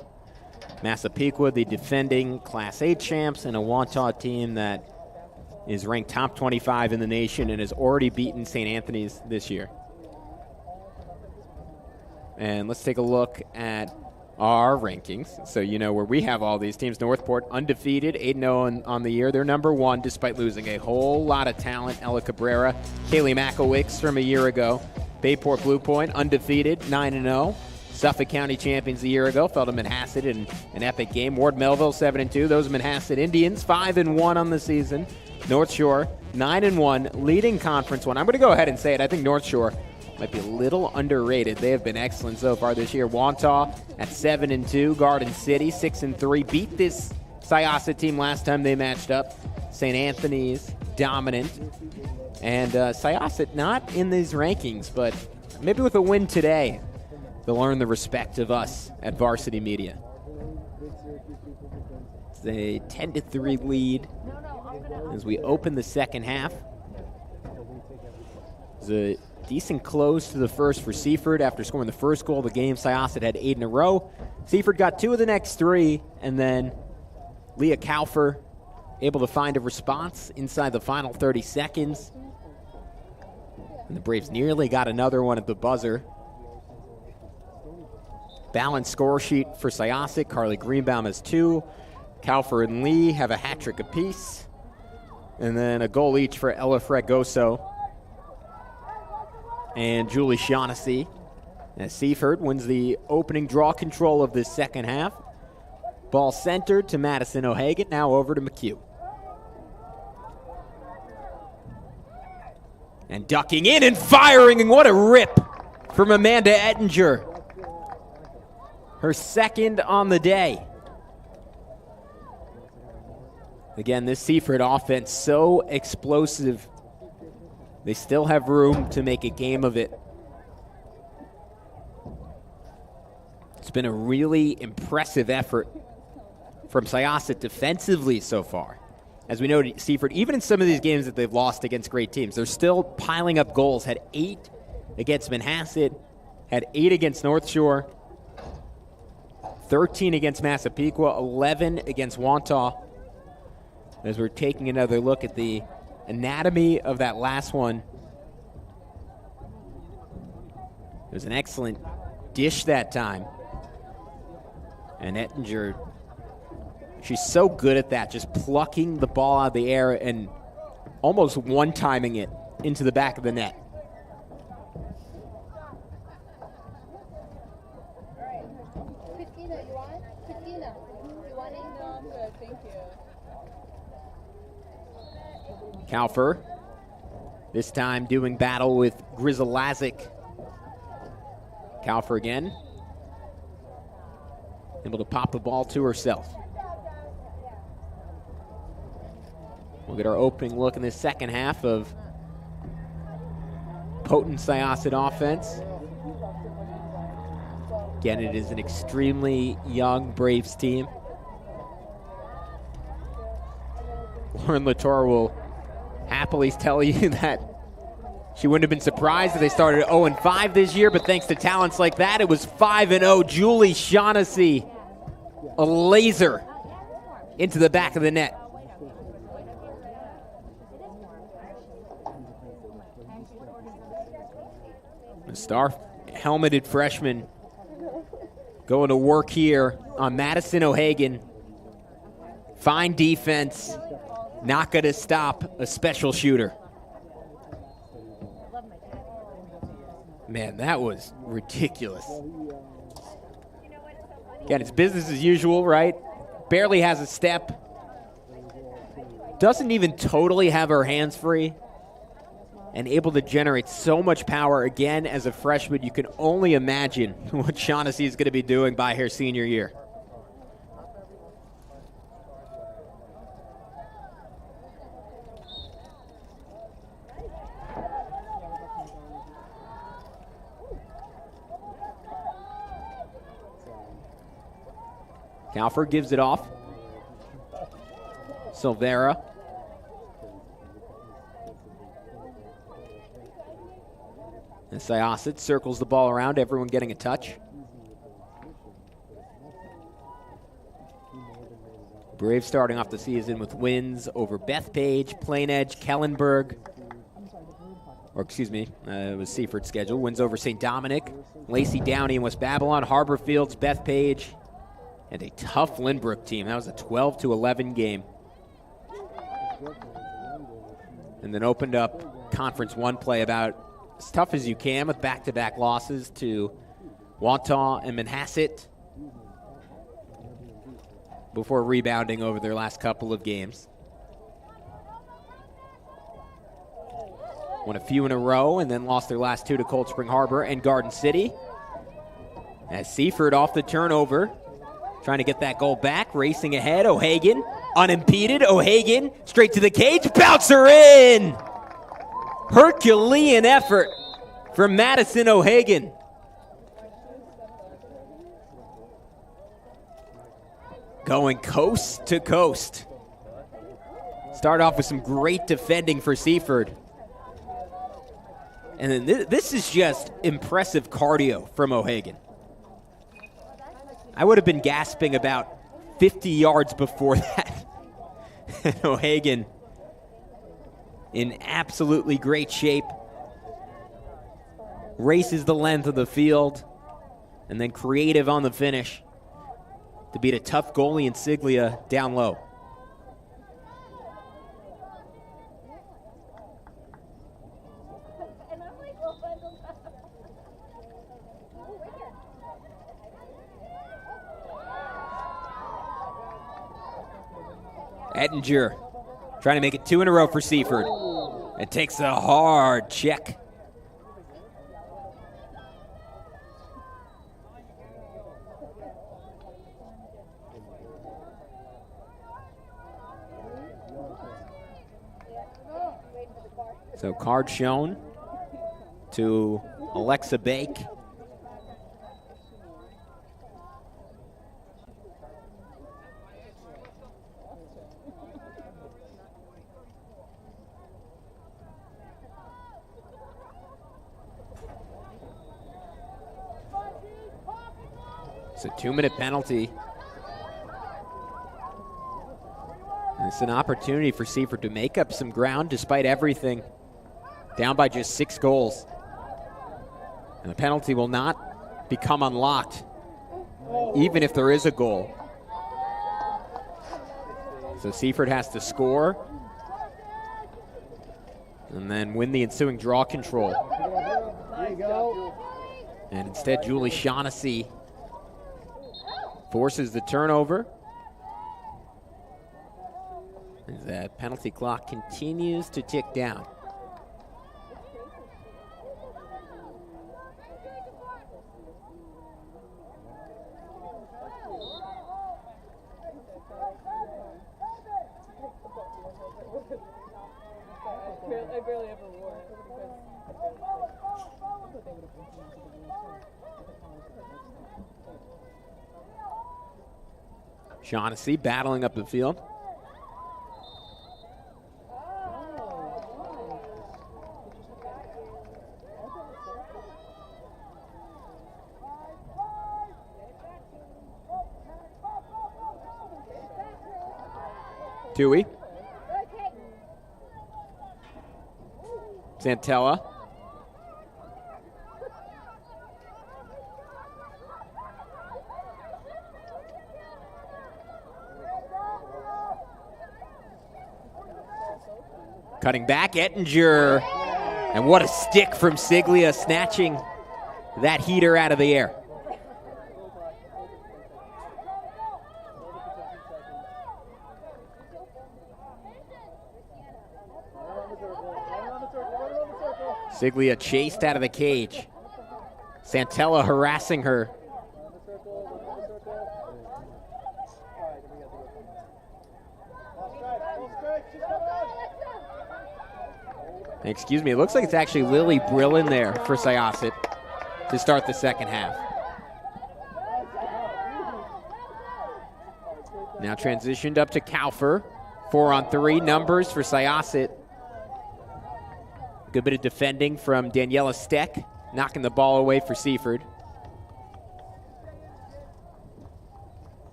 Massapequa, the defending Class A champs, and a Wantagh team that is ranked top 25 in the nation and has already beaten St. Anthony's this year. And let's take a look at our rankings, so you know where we have all these teams. Northport, undefeated, 8-0 on the year. They're number one, despite losing a whole lot of talent. Ella Cabrera, Kaylee Makowicz from a year ago. Bayport Blue Point, undefeated, 9-0. Suffolk County champions a year ago. Fell to Manhasset in an epic game. Ward Melville, 7-2. Those Manhasset Indians, 5-1 on the season. North Shore, 9-1, leading Conference 1. I'm going to go ahead and say it. I think North Shore might be a little underrated. They have been excellent so far this year. Wantagh at 7-2. Garden City 6-3. Beat this Syosset team last time they matched up. St. Anthony's dominant. And Syosset not in these rankings, but maybe with a win today, they'll earn the respect of us at Varsity Media. It's a 10-3 lead as we open the second half. It's a decent close to the first for Seaford after scoring the first goal of the game. Syosset had 8 in a row. Seaford got 2 of the next 3, and then Leah Kaufer able to find a response inside the final 30 seconds. And the Braves nearly got another one at the buzzer. Balanced score sheet for Syosset. Carly Greenbaum has 2. Kaufer and Lee have a hat trick apiece. And then a goal each for Ella Fregoso and Julie Shaughnessy, as Seaford wins the opening draw control of this second half. Ball centered to Madison O'Hagan, now over to McHugh. And ducking in and firing, and what a rip from Amanda Ettinger. Her second on the day. Again, this Seaford offense so explosive. They still have room to make a game of it. It's been a really impressive effort from Syosset defensively so far. As we know, Seaford, even in some of these games that they've lost against great teams, they're still piling up goals. Had 8 against Manhasset, had 8 against North Shore, 13 against Massapequa, 11 against Wantagh. As we're taking another look at the anatomy of that last one, it was an excellent dish that time. And Ettinger, she's so good at that, just plucking the ball out of the air and almost one-timing it into the back of the net. Kaufer, this time doing battle with Grizzle-Lazic. Kaufer again, able to pop the ball to herself. We'll get our opening look in the second half of potent Syosset offense. Again, it is an extremely young Braves team. Lauren Latour will happily tell you that she wouldn't have been surprised if they started 0-5 this year, but thanks to talents like that, it was 5-0. Julie Shaughnessy, a laser into the back of the net. The star helmeted freshman going to work here on Madison O'Hagan. Fine defense, not going to stop a special shooter. Man, that was ridiculous. Again, it's business as usual, right? Barely has a step. Doesn't even totally have her hands free. And able to generate so much power again as a freshman. You can only imagine what Shaughnessy is going to be doing by her senior year. Calford gives it off. Silvera. And Syosset circles the ball around, everyone getting a touch. Braves starting off the season with wins over Bethpage, Plain Edge, Kellenberg. Or excuse me, it was Seaford's schedule. Wins over St. Dominic, Lacey Downey and West Babylon, Harborfields, Bethpage, and a tough Lynbrook team. That was a 12-11 game. And then opened up Conference 1 play about as tough as you can with back-to-back losses to Wantagh and Manhasset before rebounding over their last couple of games. Won a few in a row and then lost their last two to Cold Spring Harbor and Garden City. As Seaford off the turnover, trying to get that goal back, racing ahead. O'Hagan, unimpeded. O'Hagan, straight to the cage, bouncer in! Herculean effort from Madison O'Hagan. Going coast to coast. Start off with some great defending for Seaford. And then this is just impressive cardio from O'Hagan. I would have been gasping about 50 yards before that. And O'Hagan in absolutely great shape. Races the length of the field. And then creative on the finish to beat a tough goalie in Siglia down low. Ettinger trying to make it two in a row for Seaford. It takes a hard check. So card shown to Alexa Bake. It's a 2-minute penalty. And it's an opportunity for Seaford to make up some ground despite everything. Down by just 6 goals. And the penalty will not become unlocked, even if there is a goal. So Seaford has to score and then win the ensuing draw control. And instead, Julie Shaughnessy forces the turnover. As that penalty clock continues to tick down. I barely ever wore it. Shaughnessy battling up the field. Dewey. Santella. Cutting back, Ettinger. And what a stick from Siglia, snatching that heater out of the air. Siglia chased out of the cage. Santella harassing her. Excuse me, it looks like it's actually Lily Brill in there for Syosset to start the second half. Now transitioned up to Kaufer. 4-on-3 numbers for Syosset. Good bit of defending from Daniela Steck, knocking the ball away for Seaford.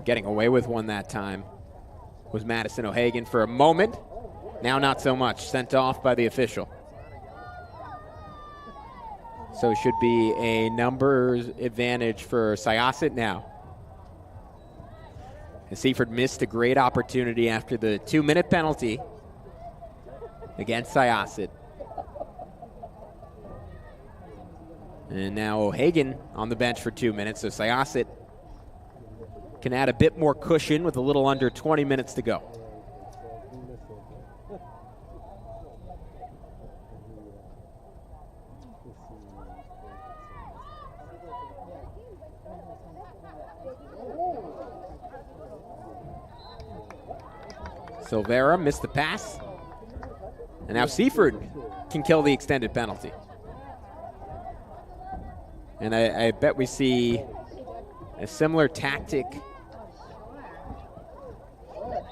Getting away with one that time was Madison O'Hagan for a moment. Now not so much, sent off by the official. So it should be a numbers advantage for Syosset now. And Seaford missed a great opportunity after the 2-minute penalty against Syosset. And now O'Hagan on the bench for 2 minutes, so Syosset can add a bit more cushion with a little under 20 minutes to go. Silvera missed the pass. And now Seaford can kill the extended penalty. And I bet we see a similar tactic.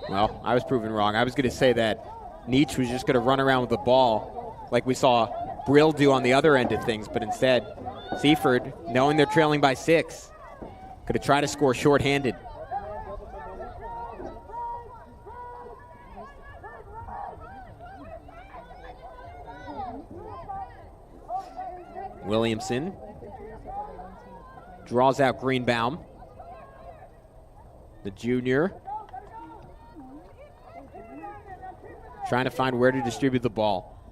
Well, I was proven wrong. I was going to say that Nietzsche was just going to run around with the ball like we saw Brill do on the other end of things, but instead, Seaford, knowing they're trailing by 6, could have tried to score shorthanded. Williamson draws out Greenbaum. The junior trying to find where to distribute the ball.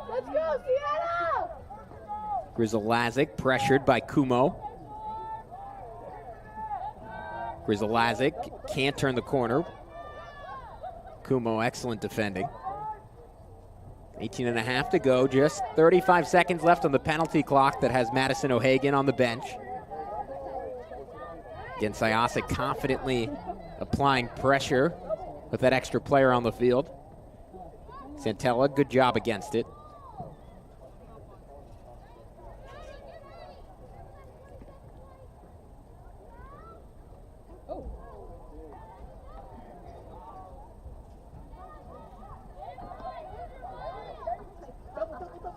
Let's go, Seattle! Grizzle-Lazic pressured by Kumo. Grizzle-Lazic can't turn the corner. Kumo, excellent defending. 18.5 to go, just 35 seconds left on the penalty clock that has Madison O'Hagan on the bench. Again, Syosset confidently applying pressure with that extra player on the field. Santella, good job against it.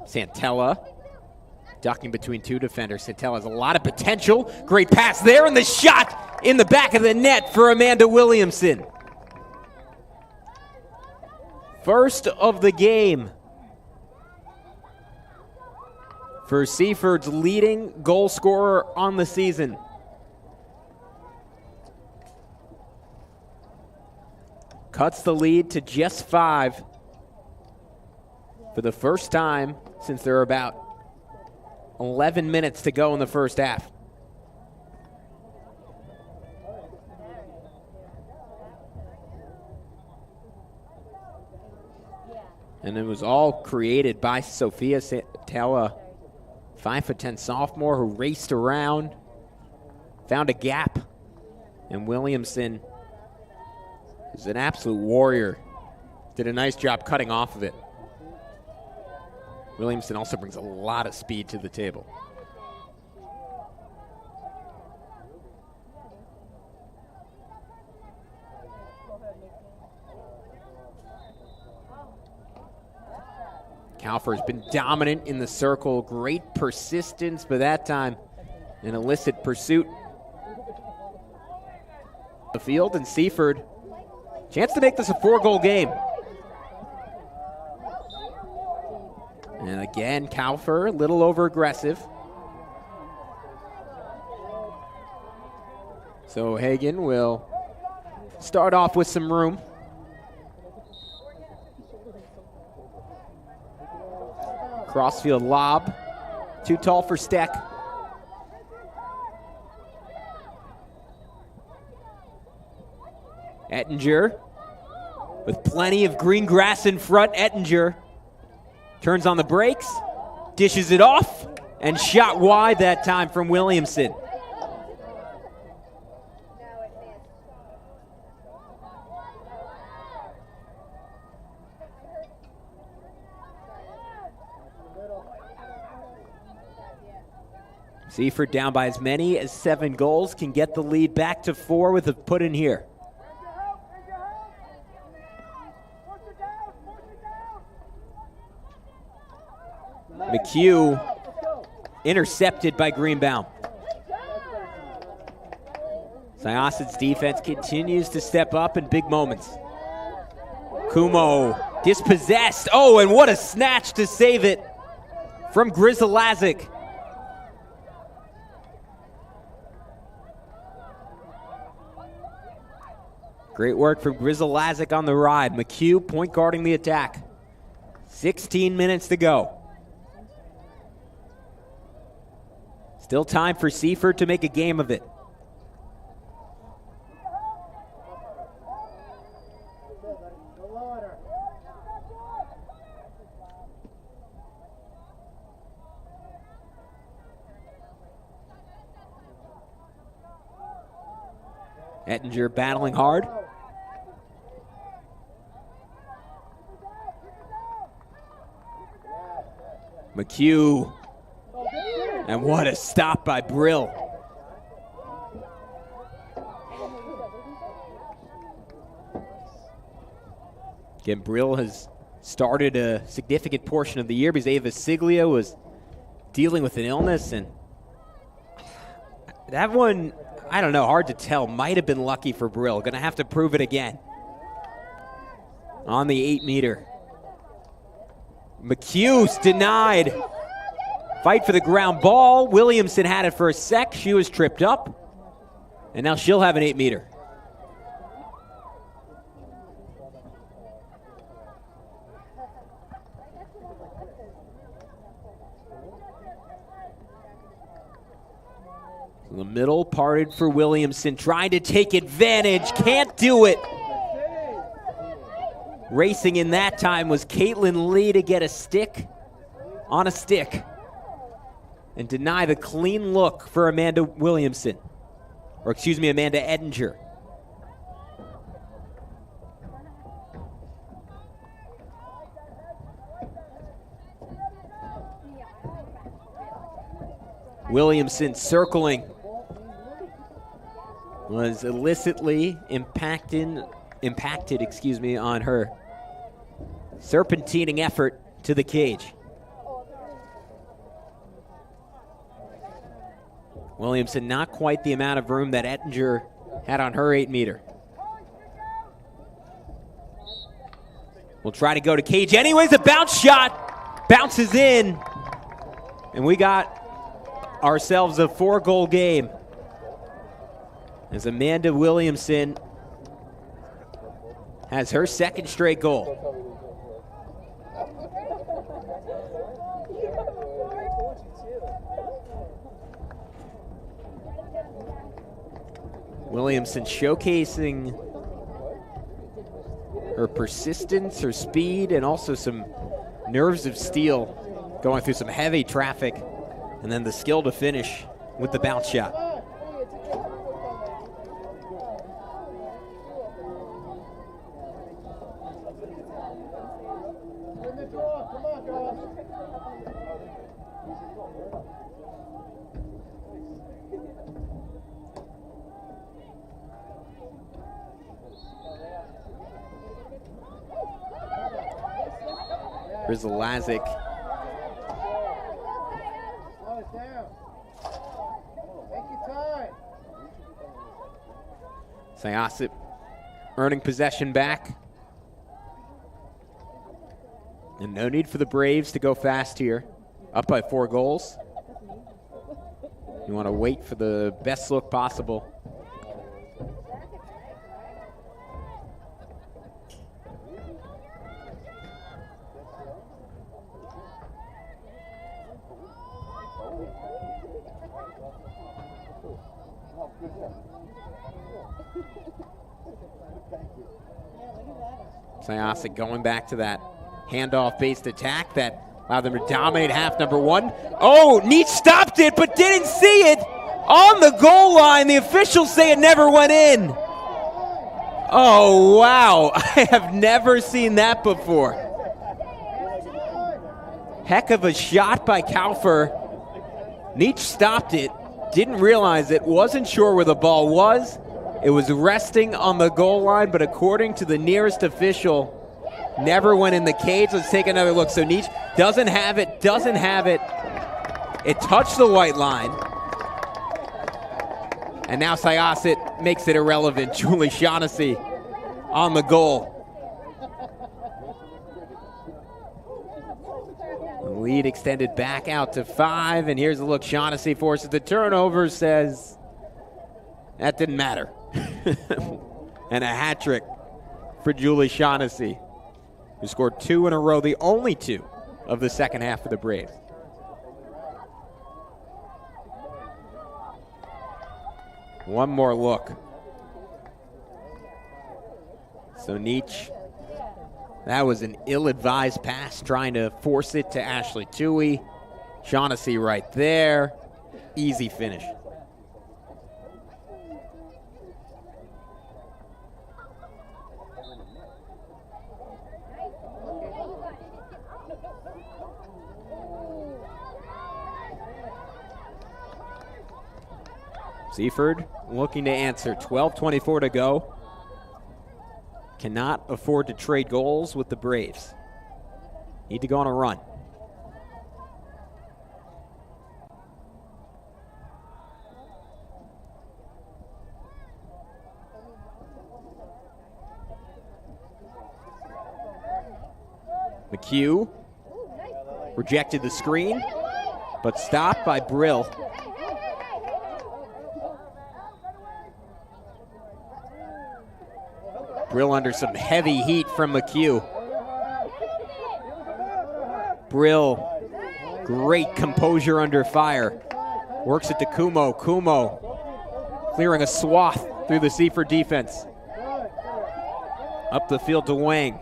Santella ducking between 2 defenders. Santella has a lot of potential. Great pass there, and the shot in the back of the net for Amanda Williamson. First of the game for Seaford's leading goal scorer on the season. Cuts the lead to just 5 for the first time since there are about 11 minutes to go in the first half. And it was all created by Sophia Santella, 5'10" sophomore who raced around, found a gap, and Williamson is an absolute warrior. Did a nice job cutting off of it. Williamson also brings a lot of speed to the table. Kaufer's been dominant in the circle. Great persistence, but that time an illicit pursuit. The field, and Seaford, chance to make this a 4-goal game. And again, Kaufer, a little over aggressive. So Hagen will start off with some room. Crossfield lob. Too tall for Steck. Ettinger with plenty of green grass in front. Ettinger turns on the brakes, dishes it off, and shot wide that time from Williamson. Seaford down by as many as 7 goals, can get the lead back to 4 with a put in here. McHugh intercepted by Greenbaum. Syosset's defense continues to step up in big moments. Kumo dispossessed. Oh, and what a snatch to save it from Grizzlazic. Great work from Grizzlazic on the ride. McHugh point guarding the attack. 16 minutes to go. Still time for Seaford to make a game of it. Ettinger battling hard. McHugh. And what a stop by Brill. Again, Brill has started a significant portion of the year because Ava Siglia was dealing with an illness, and that one, I don't know, hard to tell. Might have been lucky for Brill. Gonna have to prove it again. On the 8-meter. McHugh's denied. Fight for the ground ball. Williamson had it for a sec. She was tripped up. And now she'll have an 8-meter. The middle parted for Williamson, trying to take advantage. Can't do it. Racing in that time was Caitlin Lee to get a stick on a stick and deny the clean look for Amanda Williamson. Or excuse me, Amanda Ettinger. Williamson circling. Was illicitly impacted on her serpentining effort to the cage. Williamson not quite the amount of room that Ettinger had on her 8-meter. We'll try to go to cage anyways. A bounce shot bounces in, and we got ourselves a 4-goal game as Amanda Williamson has her second straight goal. Williamson showcasing her persistence, her speed, and also some nerves of steel, going through some heavy traffic, and then the skill to finish with the bounce shot. Grizzlazic. Syosset earning possession back. And no need for the Braves to go fast here. Up by 4 goals. You want to wait for the best look possible Syosset going back to that handoff-based attack that allowed them to dominate half number one. Oh, Neach stopped it but didn't see it on the goal line. The officials say it never went in. Oh, wow. I have never seen that before. Heck of a shot by Kaufer. Neach stopped it, didn't realize it, wasn't sure where the ball was. It was resting on the goal line, but according to the nearest official, never went in the cage. Let's take another look. So Neach doesn't have it. It touched the white line. And now Syosset makes it irrelevant. Julie Shaughnessy on the goal. The lead extended back out to 5, and here's a look. Shaughnessy forces the turnover, says that didn't matter. And a hat trick for Julie Shaughnessy, who scored 2 in a row, the only 2 of the second half for the Braves. One more look. So Neach, that was an ill-advised pass, trying to force it to Ashley Toohey. Shaughnessy right there. Easy finish. Seaford looking to answer. 12:24 to go. Cannot afford to trade goals with the Braves. Need to go on a run. McHugh rejected the screen, but stopped by Brill. Brill under some heavy heat from McHugh. Brill, great composure under fire. Works it to Kumo. Kumo clearing a swath through the Seaford defense. Up the field to Wang.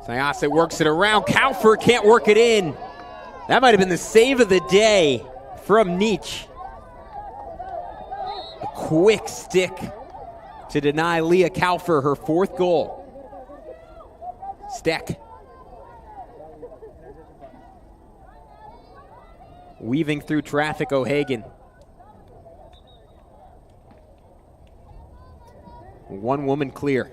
Syosset works it around. Kaufer can't work it in. That might have been the save of the day from Neach. A quick stick to deny Leah Kaufer her 4th goal. Steck. Weaving through traffic, O'Hagan. One woman clear.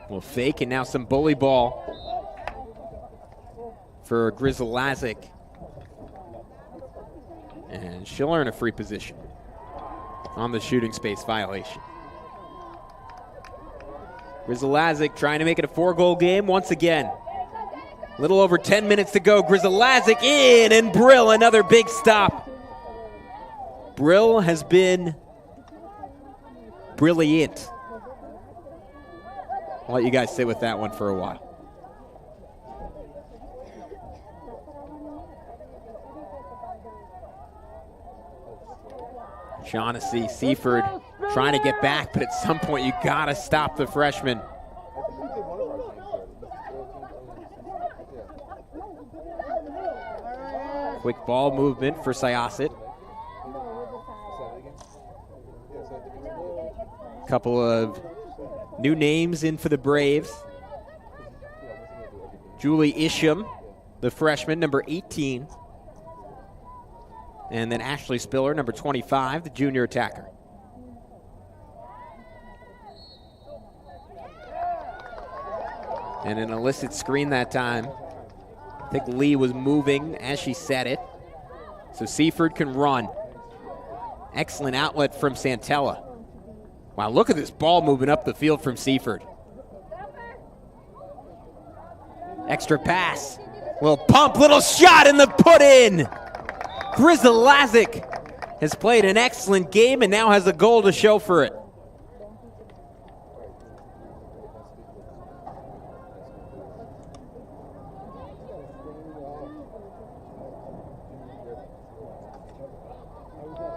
Well, fake, and now some bully ball for Grizzle Lazick. And she'll earn a free position on the shooting space violation. Grizzle Lazick trying to make it a 4-goal game once again. A little over 10 minutes to go. Grizzle Lazick in, and Brill another big stop. Brill has been brilliant. I'll let you guys sit with that one for a while. Shaughnessy, Seaford trying to get back, but at some point you gotta stop the freshman. Quick ball movement for Syosset. Couple of new names in for the Braves. Julie Isham, the freshman, number 18. And then Ashley Spiller, number 25, the junior attacker. And an illicit screen that time. I think Lee was moving as she set it. So Seaford can run. Excellent outlet from Santella. Wow, look at this ball moving up the field from Seaford. Extra pass. Little pump, little shot, and the put in. Grzelazek has played an excellent game and now has a goal to show for it.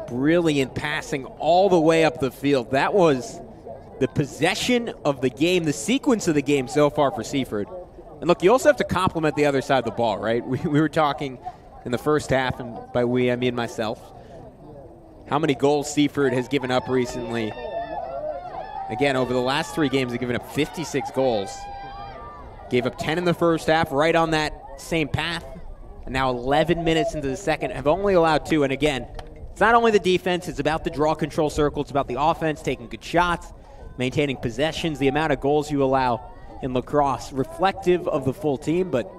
Brilliant passing all the way up the field. That was the possession of the game, the sequence of the game so far for Seaford. And look, you also have to compliment the other side of the ball, right? We were talking in the first half, and by we, I mean myself, how many goals Seaford has given up recently. Again, over the last 3 games, they've given up 56 goals. Gave up 10 in the first half, right on that same path. And now 11 minutes into the second, have only allowed 2. And again, it's not only the defense, it's about the draw control circle, it's about the offense, taking good shots, maintaining possessions, the amount of goals you allow in lacrosse, reflective of the full team, but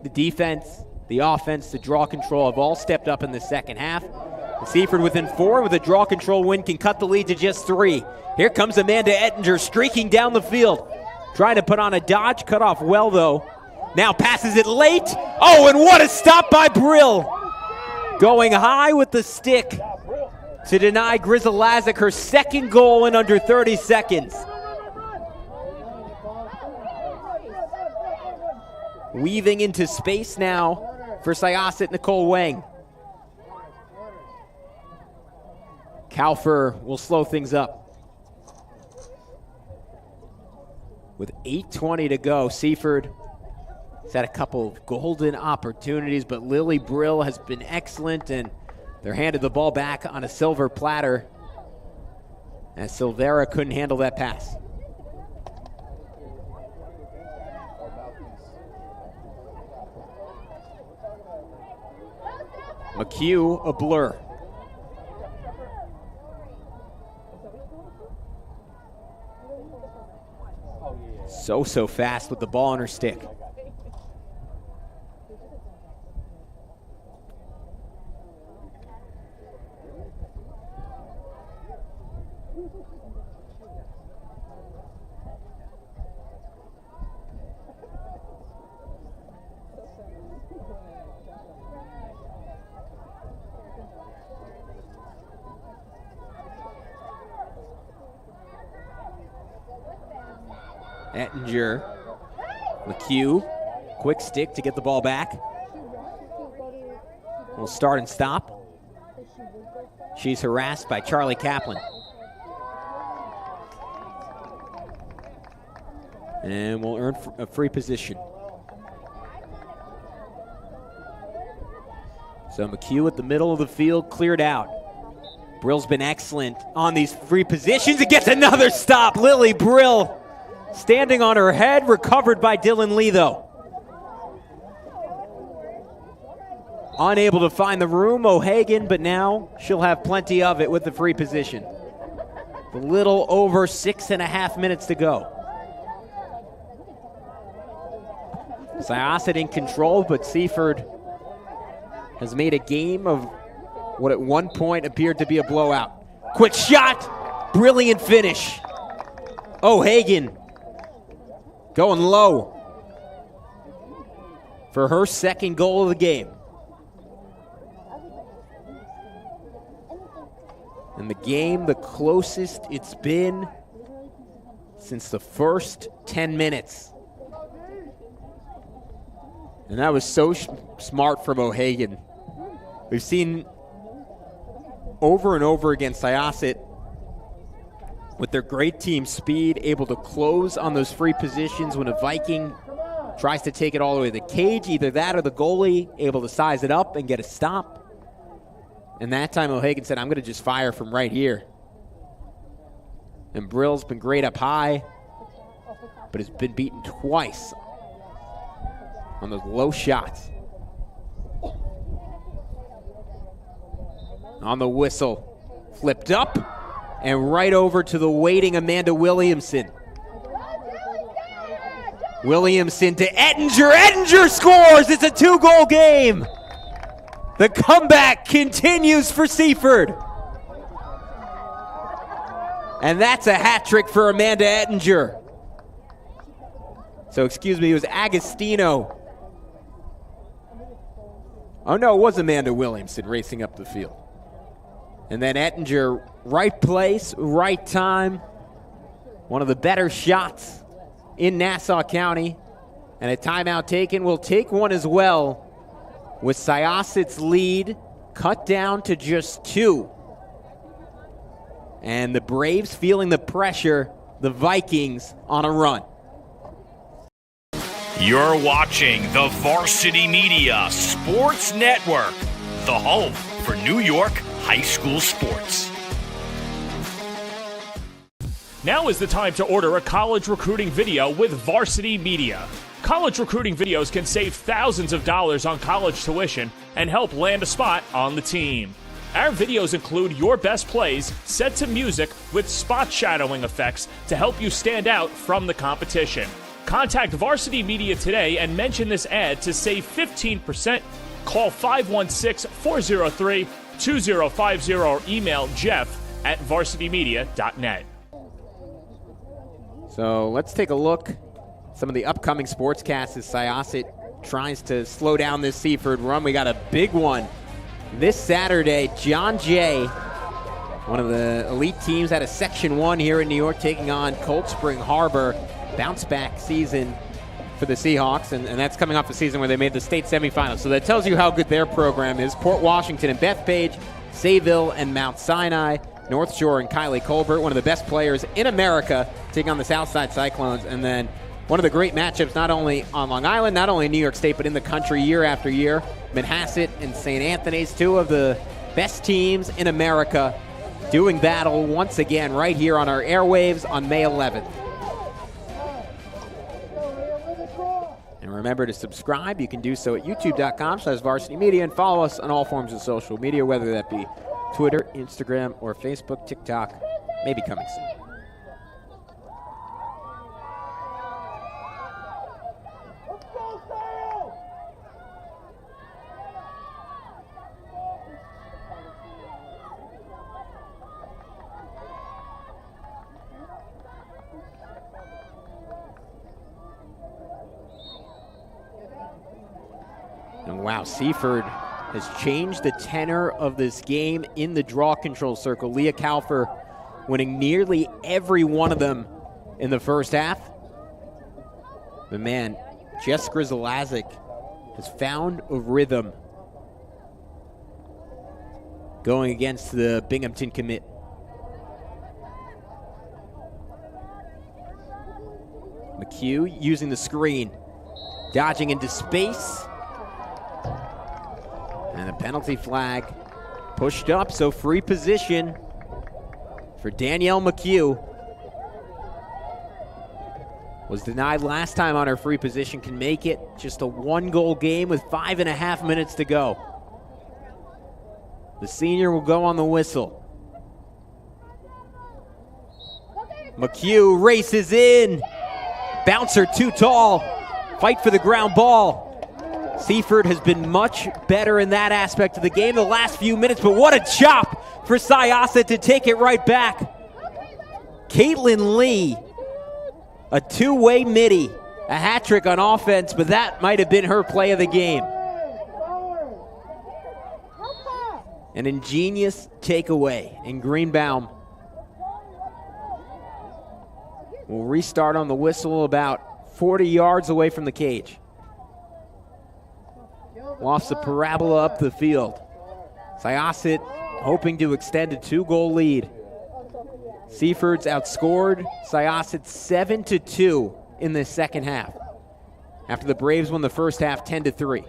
the defense, the offense, the draw control have all stepped up in the second half. And Seaford within 4 with a draw control win can cut the lead to just 3. Here comes Amanda Ettinger streaking down the field, trying to put on a dodge, cut off well though. Now passes it late. Oh, and what a stop by Brill. Going high with the stick to deny Grzelazek her second goal in under 30 seconds. Weaving into space now for Syosset, Nicole Wang. Kaufer will slow things up. With 8:20 to go, Seaford has had a couple of golden opportunities, but Lily Brill has been excellent, and they're handed the ball back on a silver platter as Silvera couldn't handle that pass. McHugh, a blur. So fast with the ball on her stick. Ettinger, McHugh, quick stick to get the ball back. We'll start and stop. She's harassed by Charlie Kaplan. And we'll earn a free position. So McHugh at the middle of the field, cleared out. Brill's been excellent on these free positions. It gets another stop. Lily Brill standing on her head, recovered by Dylan Lee, though. Unable to find the room, O'Hagan, but now she'll have plenty of it with the free position. A little over 6.5 minutes to go. Syosset in control, but Seaford has made a game of what at one point appeared to be a blowout. Quick shot, brilliant finish. O'Hagan going low for her second goal of the game. And the game the closest it's been since the first 10 minutes. And that was so smart from O'Hagan. We've seen over and over again Syosset with their great team speed, able to close on those free positions when a Viking tries to take it all the way to the cage. Either that or the goalie able to size it up and get a stop. And that time O'Hagan said, I'm going to just fire from right here. And Brill's been great up high, but has been beaten twice on those low shots. On the whistle, flipped up and right over to the waiting Amanda Williamson. Williamson to Ettinger. Ettinger scores. It's a 2-goal game. The comeback continues for Seaford. And that's a hat trick for Amanda Ettinger. So excuse me, it was Agostino. Oh no, it was Amanda Williamson racing up the field. And then Ettinger, right place, right time. One of the better shots in Nassau County. And a timeout taken. We'll take one as well, with Syosset's lead cut down to just 2. And the Braves feeling the pressure, the Vikings on a run. You're watching the Varsity Media Sports Network, the home for New York high school sports. Now is the time to order a college recruiting video with Varsity Media. College recruiting videos can save thousands of dollars on college tuition and help land a spot on the team. Our videos include your best plays set to music with spot shadowing effects to help you stand out from the competition. Contact Varsity Media today and mention this ad to save 15%. Call 516-403-2050 or email jeff@varsitymedia.net. So let's take a look at some of the upcoming sportscasts as Syosset tries to slow down this Seaford run. We got a big one this Saturday. John Jay, one of the elite teams out of Section 1 here in New York, taking on Cold Spring Harbor. Bounce back season for the Seahawks, and that's coming off a season where they made the state semifinals. So that tells you how good their program is. Port Washington and Bethpage, Sayville and Mount Sinai, North Shore and Kylie Colbert, one of the best players in America, taking on the Southside Cyclones. And then one of the great matchups, not only on Long Island, not only in New York State, but in the country year after year. Manhasset and St. Anthony's, 2 of the best teams in America, doing battle once again right here on our airwaves on May 11th. And remember to subscribe. You can do so at youtube.com/Varsity Media and follow us on all forms of social media, whether that be Twitter, Instagram, or Facebook. TikTok may be coming soon. And wow, Seaford has changed the tenor of this game in the draw control circle. Leah Kalfer winning nearly every one of them in the first half. But man, Jess Griselazic has found a rhythm going against the Binghamton commit. McHugh using the screen, dodging into space. And a penalty flag pushed up, so free position for Danielle McHugh. Was denied last time on her free position, can make it just a 1-goal game with 5.5 minutes to go. The senior will go on the whistle. McHugh races in. Bouncer too tall. Fight for the ground ball. Seaford has been much better in that aspect of the game the last few minutes, but what a chop for Syosset to take it right back. Caitlin Lee, a 2-way midi, a hat trick on offense, but that might have been her play of the game. An ingenious takeaway, and Greenbaum will restart on the whistle about 40 yards away from the cage. Lofts a parabola up the field. Syosset hoping to extend a 2-goal lead. Seaford's outscored Syosset 7-2 in the second half, after the Braves won the first half 10-3.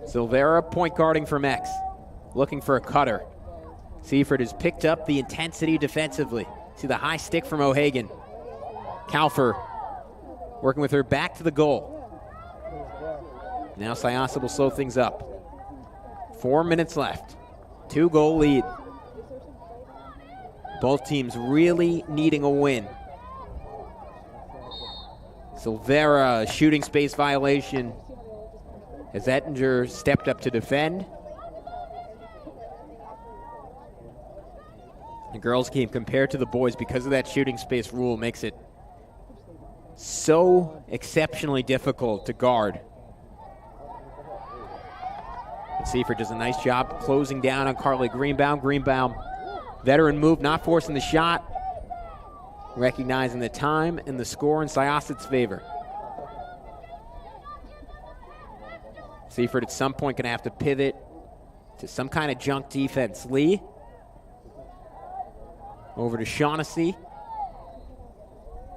Silvera point guarding from X, looking for a cutter. Seaford has picked up the intensity defensively. See the high stick from O'Hagan. Kalfer working with her back to the goal. Now Syosset will slow things up. 4 minutes left. 2-goal lead. Both teams really needing a win. Silvera, shooting space violation. as Ettinger stepped up to defend. The girls' game compared to the boys, because of that shooting space rule, makes it so exceptionally difficult to guard. And Seaford does a nice job closing down on Carly Greenbaum. Greenbaum, veteran move, not forcing the shot, recognizing the time and the score in Syosset's favor. Seaford at some point going to have to pivot to some kind of junk defense. Lee over to Shaughnessy.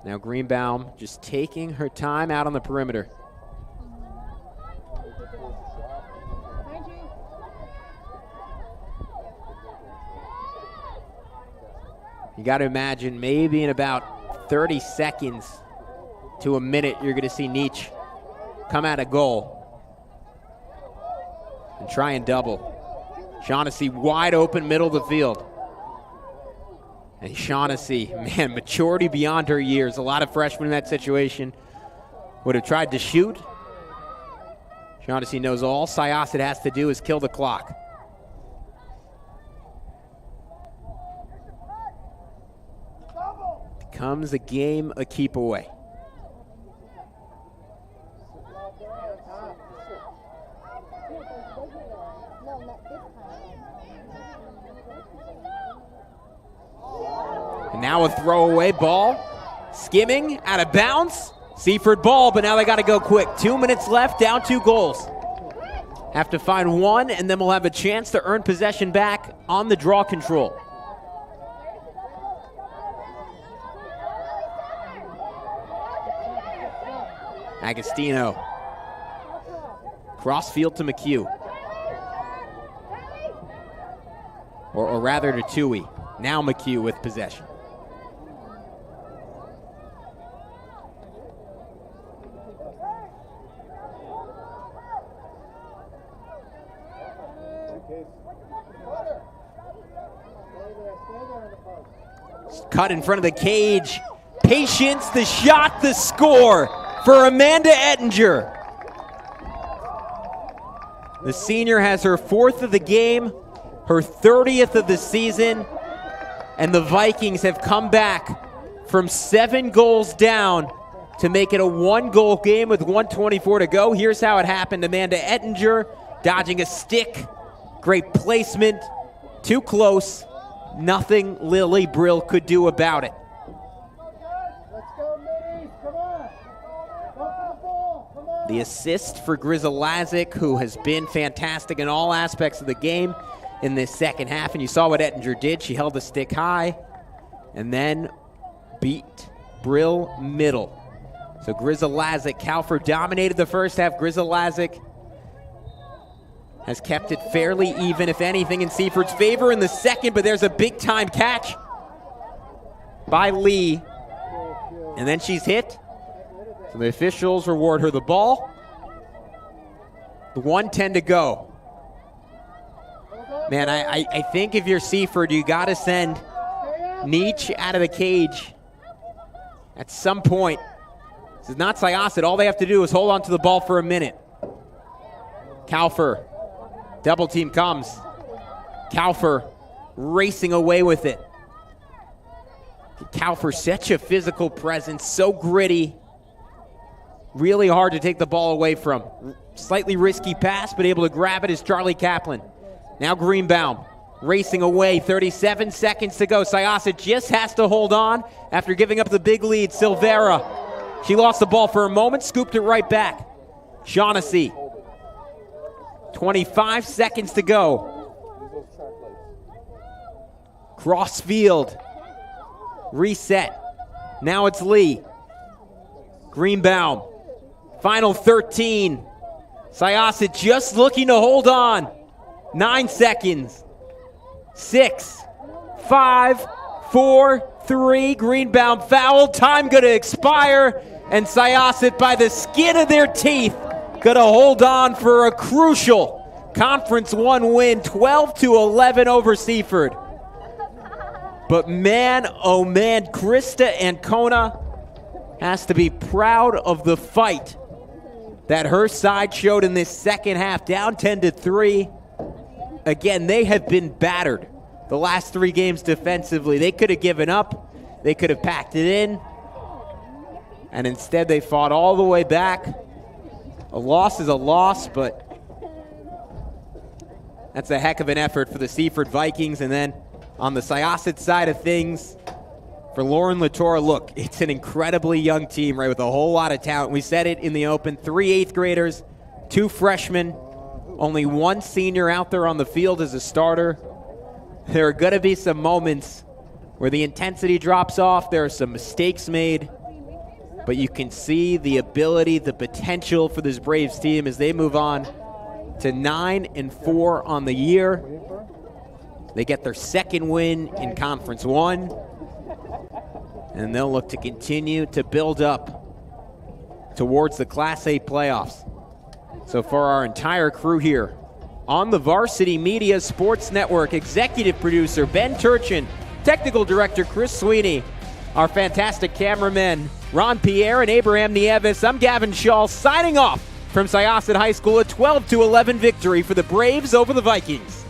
Now Greenbaum just taking her time out on the perimeter. You got to imagine maybe in about 30 seconds to a minute, you're going to see Nietzsche come out of goal and try and double. Shaughnessy wide open middle of the field. And Shaughnessy, man, maturity beyond her years. A lot of freshmen in that situation would have tried to shoot. Shaughnessy knows all Syosset has to do is kill the clock. Becomes a game a keep away. And now a throwaway ball, skimming out of bounds. Seaford ball, but now they got to go quick. 2 minutes left, down 2 goals. Have to find one, and then we'll have a chance to earn possession back on the draw control. Agostino. Crossfield to McHugh. Or rather to Tui. Now McHugh with possession. Cut in front of the cage. Patience, the shot, the score for Amanda Ettinger. The senior has her 4th of the game, her 30th of the season, and the Vikings have come back from 7 goals down to make it a 1-goal game with 1:24 to go. Here's how it happened. Amanda Ettinger dodging a stick. Great placement. Too close. Nothing Lily Brill could do about it. The assist for Grizzle-Lazic, who has been fantastic in all aspects of the game in this second half. And you saw what Ettinger did. She held the stick high and then beat Brill middle. So Grizzle-Lazic, Calford dominated the first half. Grizzle-Lazic has kept it fairly even, if anything, in Seaford's favor in the second, but there's a big-time catch by Lee. And then she's hit. So the officials reward her the ball. 1:10 to go. Man, I think if you're Seaford, you got to send Nietzsche out of the cage at some point. This is not Syosset. All they have to do is hold on to the ball for a minute. Kalfer. Double team comes. Kalfer racing away with it. Kalfer, such a physical presence, so gritty. Really hard to take the ball away from. Slightly risky pass, but able to grab it is Charlie Kaplan. Now Greenbaum racing away, 37 seconds to go. Syosset just has to hold on after giving up the big lead. Silvera, she lost the ball for a moment, scooped it right back. Shaughnessy, 25 seconds to go. Crossfield, reset. Now it's Lee. Greenbaum, final 13. Syosset just looking to hold on. 9 seconds. 6, 5, 4, 3. Greenbaum foul. Time going to expire. And Syosset, by the skin of their teeth, going to hold on for a crucial Conference 1 win, 12-11 over Seaford. But man, oh man, Krista Ancona has to be proud of the fight that her side showed in this second half, down 10-3. Again, they have been battered the last 3 games defensively. They could have given up. They could have packed it in. And instead, they fought all the way back. A loss is a loss, but that's a heck of an effort for the Seaford Vikings. And then on the Syosset side of things, for Lauren Latour, look, it's an incredibly young team, right, with a whole lot of talent. We said it in the open, 3 8th graders, 2 freshmen, only 1 senior out there on the field as a starter. There are going to be some moments where the intensity drops off. There are some mistakes made, but you can see the ability, the potential for this Braves team as they move on to 9-4 on the year. They get their second win in Conference 1. And they'll look to continue to build up towards the Class A playoffs. So for our entire crew here on the Varsity Media Sports Network, executive producer Ben Turchin, technical director Chris Sweeney, our fantastic cameramen Ron Pierre and Abraham Nieves, I'm Gavin Shaw signing off from Syosset High School, a 12-11 victory for the Braves over the Vikings.